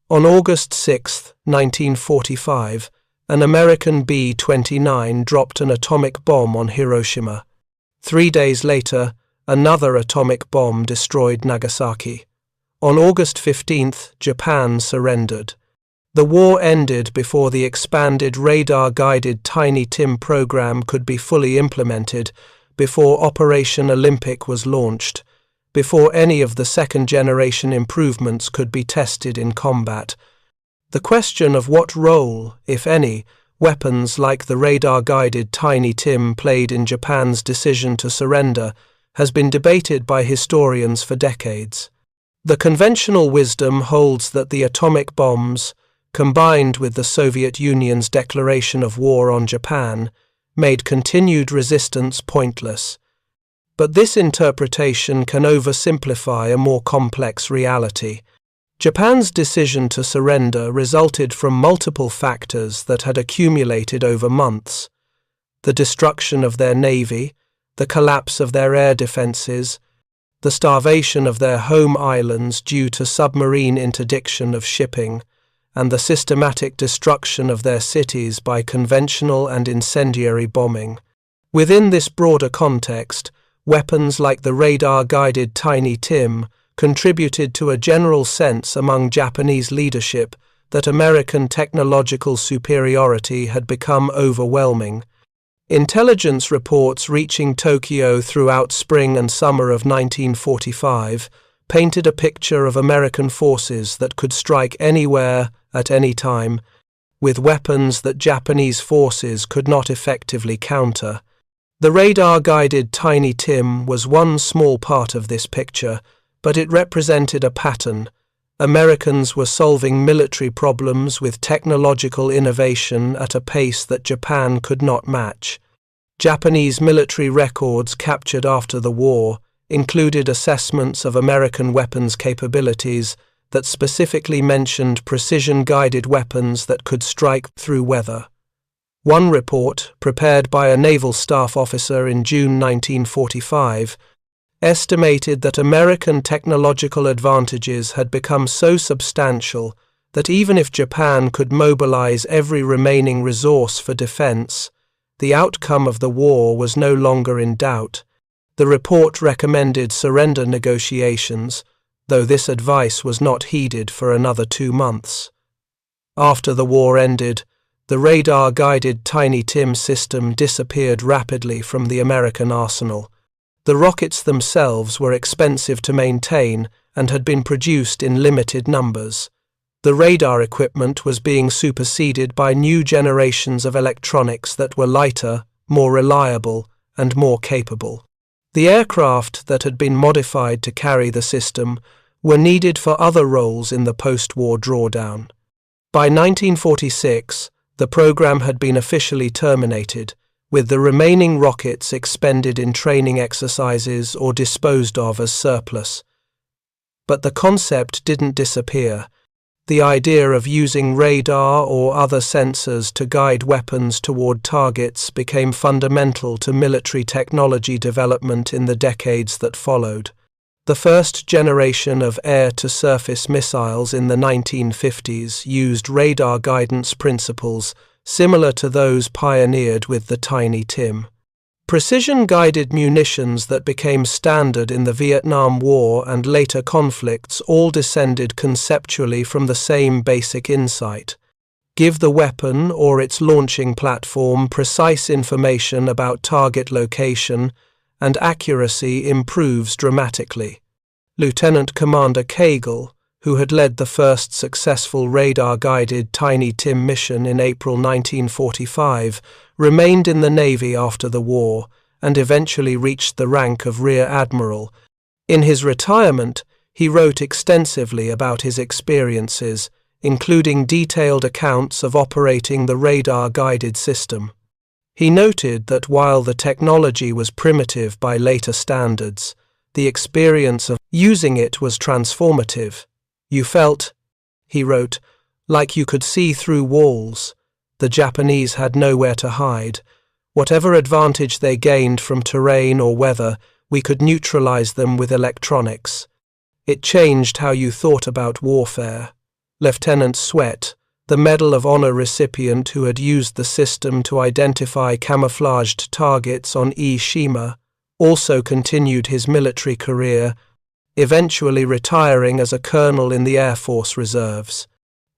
On August 6, 1945, an American B-29 dropped an atomic bomb on Hiroshima. 3 days later, another atomic bomb destroyed Nagasaki. On August 15, Japan surrendered. The war ended before the expanded radar-guided Tiny Tim program could be fully implemented, before Operation Olympic was launched, before any of the second-generation improvements could be tested in combat. The question of what role, if any, weapons like the radar-guided Tiny Tim played in Japan's decision to surrender has been debated by historians for decades. The conventional wisdom holds that the atomic bombs, combined with the Soviet Union's declaration of war on Japan, made continued resistance pointless. But this interpretation can oversimplify a more complex reality. Japan's decision to surrender resulted from multiple factors that had accumulated over months: the destruction of their navy, the collapse of their air defenses, the starvation of their home islands due to submarine interdiction of shipping, and the systematic destruction of their cities by conventional and incendiary bombing. Within this broader context, weapons like the radar-guided Tiny Tim contributed to a general sense among Japanese leadership that American technological superiority had become overwhelming. Intelligence reports reaching Tokyo throughout spring and summer of 1945 painted a picture of American forces that could strike anywhere, at any time, with weapons that Japanese forces could not effectively counter. The radar-guided Tiny Tim was one small part of this picture, but it represented a pattern. Americans were solving military problems with technological innovation at a pace that Japan could not match. Japanese military records captured after the war included assessments of American weapons capabilities that specifically mentioned precision-guided weapons that could strike through weather. One report, prepared by a naval staff officer in June 1945, estimated that American technological advantages had become so substantial that even if Japan could mobilize every remaining resource for defense, the outcome of the war was no longer in doubt. The report recommended surrender negotiations, though this advice was not heeded for another 2 months. After the war ended, the radar-guided Tiny Tim system disappeared rapidly from the American arsenal. The rockets themselves were expensive to maintain and had been produced in limited numbers. The radar equipment was being superseded by new generations of electronics that were lighter, more reliable, and more capable. The aircraft that had been modified to carry the system were needed for other roles in the post-war drawdown. By 1946, the program had been officially terminated, with the remaining rockets expended in training exercises or disposed of as surplus. But the concept didn't disappear. The idea of using radar or other sensors to guide weapons toward targets became fundamental to military technology development in the decades that followed. The first generation of air-to-surface missiles in the 1950s used radar guidance principles similar to those pioneered with the Tiny Tim. Precision-guided munitions that became standard in the Vietnam War and later conflicts all descended conceptually from the same basic insight. Give the weapon or its launching platform precise information about target location, and accuracy improves dramatically. Lieutenant Commander Cagle, who had led the first successful radar-guided Tiny Tim mission in April 1945, remained in the Navy after the war and eventually reached the rank of Rear Admiral. In his retirement, he wrote extensively about his experiences, including detailed accounts of operating the radar-guided system. He noted that while the technology was primitive by later standards, the experience of using it was transformative. You felt, he wrote, like you could see through walls. The Japanese had nowhere to hide. Whatever advantage they gained from terrain or weather, we could neutralize them with electronics. It changed how you thought about warfare. Lieutenant Sweat, the Medal of Honor recipient who had used the system to identify camouflaged targets on Iwo Jima, also continued his military career, eventually retiring as a colonel in the Air Force Reserves.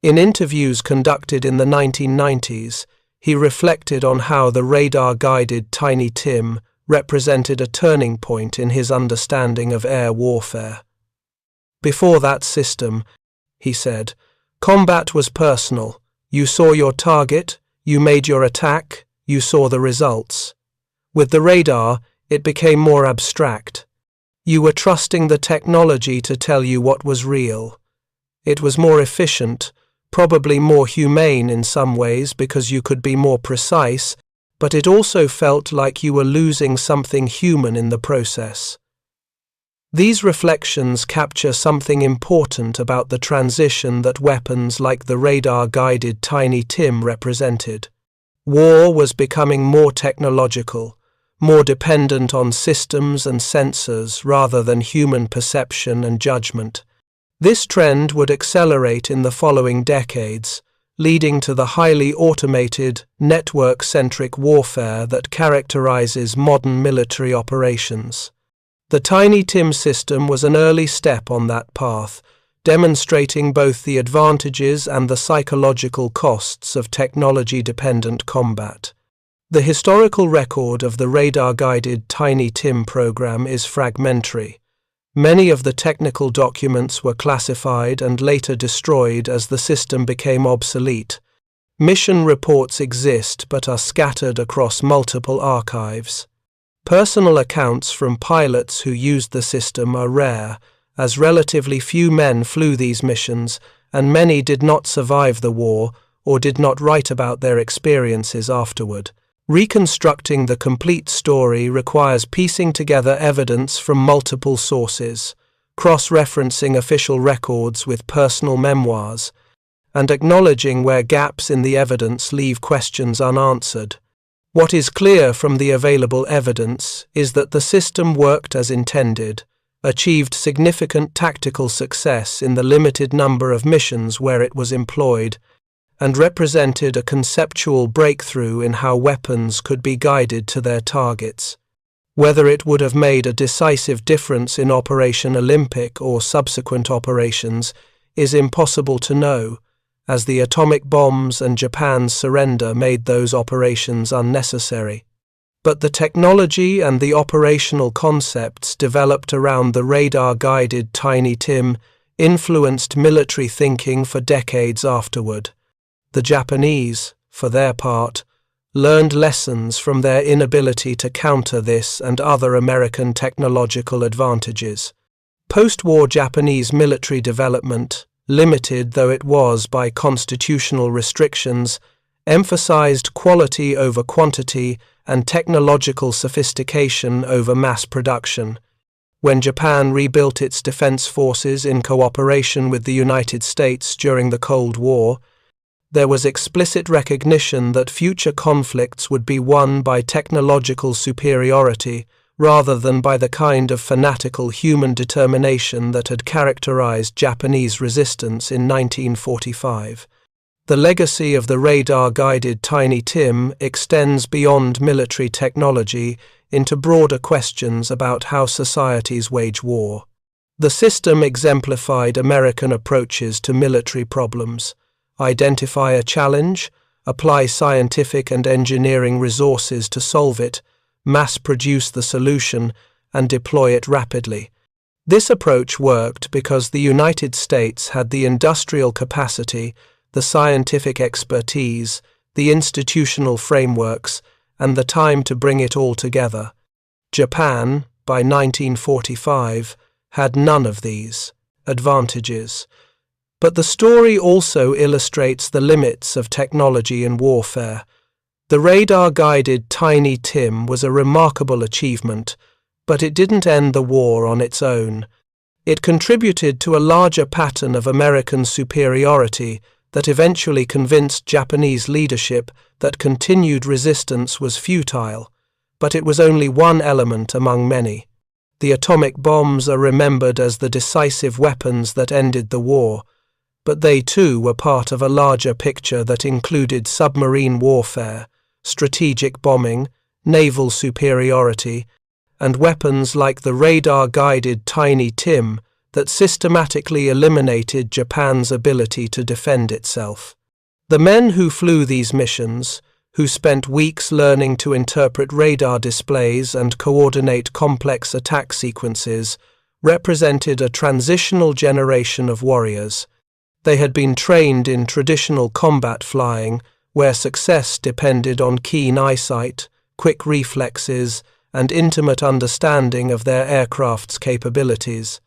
In interviews conducted in the 1990s, he reflected on how the radar-guided Tiny Tim represented a turning point in his understanding of air warfare. Before that system, he said, combat was personal. You saw your target, you made your attack, you saw the results. With the radar, it became more abstract. You were trusting the technology to tell you what was real. It was more efficient, probably more humane in some ways because you could be more precise, but it also felt like you were losing something human in the process. These reflections capture something important about the transition that weapons like the radar-guided Tiny Tim represented. War was becoming more technological, more dependent on systems and sensors rather than human perception and judgment. This trend would accelerate in the following decades, leading to the highly automated, network-centric warfare that characterizes modern military operations. The Tiny Tim system was an early step on that path, demonstrating both the advantages and the psychological costs of technology-dependent combat. The historical record of the radar-guided Tiny Tim program is fragmentary. Many of the technical documents were classified and later destroyed as the system became obsolete. Mission reports exist but are scattered across multiple archives. Personal accounts from pilots who used the system are rare, as relatively few men flew these missions, and many did not survive the war or did not write about their experiences afterward. Reconstructing the complete story requires piecing together evidence from multiple sources, cross-referencing official records with personal memoirs, and acknowledging where gaps in the evidence leave questions unanswered. What is clear from the available evidence is that the system worked as intended, achieved significant tactical success in the limited number of missions where it was employed, and represented a conceptual breakthrough in how weapons could be guided to their targets. Whether it would have made a decisive difference in Operation Olympic or subsequent operations is impossible to know, as the atomic bombs and Japan's surrender made those operations unnecessary. But the technology and the operational concepts developed around the radar-guided Tiny Tim influenced military thinking for decades afterward. The Japanese, for their part, learned lessons from their inability to counter this and other American technological advantages. Post-war Japanese military development, limited though it was by constitutional restrictions, emphasized quality over quantity and technological sophistication over mass production. When Japan rebuilt its defense forces in cooperation with the United States during the Cold War, there was explicit recognition that future conflicts would be won by technological superiority rather than by the kind of fanatical human determination that had characterized Japanese resistance in 1945. The legacy of the radar-guided Tiny Tim extends beyond military technology into broader questions about how societies wage war. The system exemplified American approaches to military problems: identify a challenge, apply scientific and engineering resources to solve it, mass-produce the solution, and deploy it rapidly. This approach worked because the United States had the industrial capacity, the scientific expertise, the institutional frameworks, and the time to bring it all together. Japan, by 1945, had none of these advantages. But the story also illustrates the limits of technology in warfare. The radar-guided Tiny Tim was a remarkable achievement, but it didn't end the war on its own. It contributed to a larger pattern of American superiority that eventually convinced Japanese leadership that continued resistance was futile, but it was only one element among many. The atomic bombs are remembered as the decisive weapons that ended the war, but they too were part of a larger picture that included submarine warfare, strategic bombing, naval superiority, and weapons like the radar-guided Tiny Tim that systematically eliminated Japan's ability to defend itself. The men who flew these missions, who spent weeks learning to interpret radar displays and coordinate complex attack sequences, represented a transitional generation of warriors. They had been trained in traditional combat flying, where success depended on keen eyesight, quick reflexes, and intimate understanding of their aircraft's capabilities.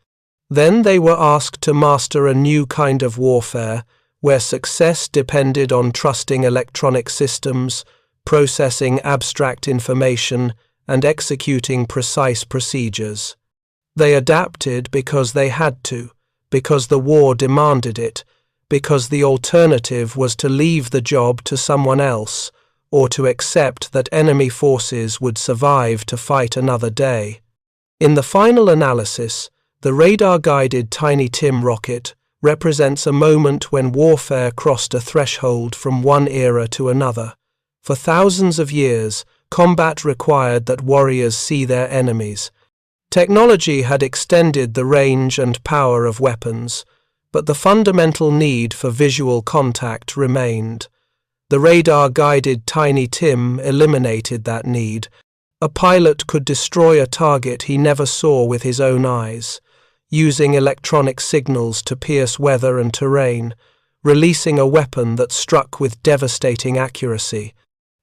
Then they were asked to master a new kind of warfare, where success depended on trusting electronic systems, processing abstract information, and executing precise procedures. They adapted because they had to, because the war demanded it, because the alternative was to leave the job to someone else, or to accept that enemy forces would survive to fight another day. In the final analysis, the radar-guided Tiny Tim rocket represents a moment when warfare crossed a threshold from one era to another. For thousands of years, combat required that warriors see their enemies. Technology had extended the range and power of weapons, but the fundamental need for visual contact remained. The radar-guided Tiny Tim eliminated that need. A pilot could destroy a target he never saw with his own eyes, using electronic signals to pierce weather and terrain, releasing a weapon that struck with devastating accuracy.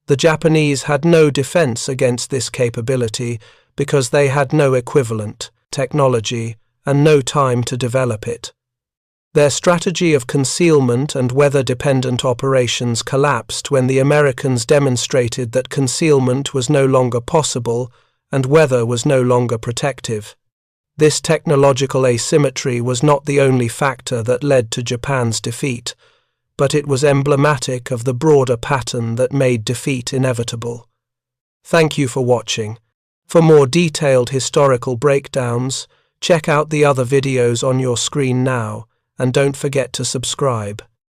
The Japanese had no defense against this capability because they had no equivalent technology and no time to develop it. Their strategy of concealment and weather-dependent operations collapsed when the Americans demonstrated that concealment was no longer possible and weather was no longer protective. This technological asymmetry was not the only factor that led to Japan's defeat, but it was emblematic of the broader pattern that made defeat inevitable. Thank you for watching. For more detailed historical breakdowns, check out the other videos on your screen now, and don't forget to subscribe.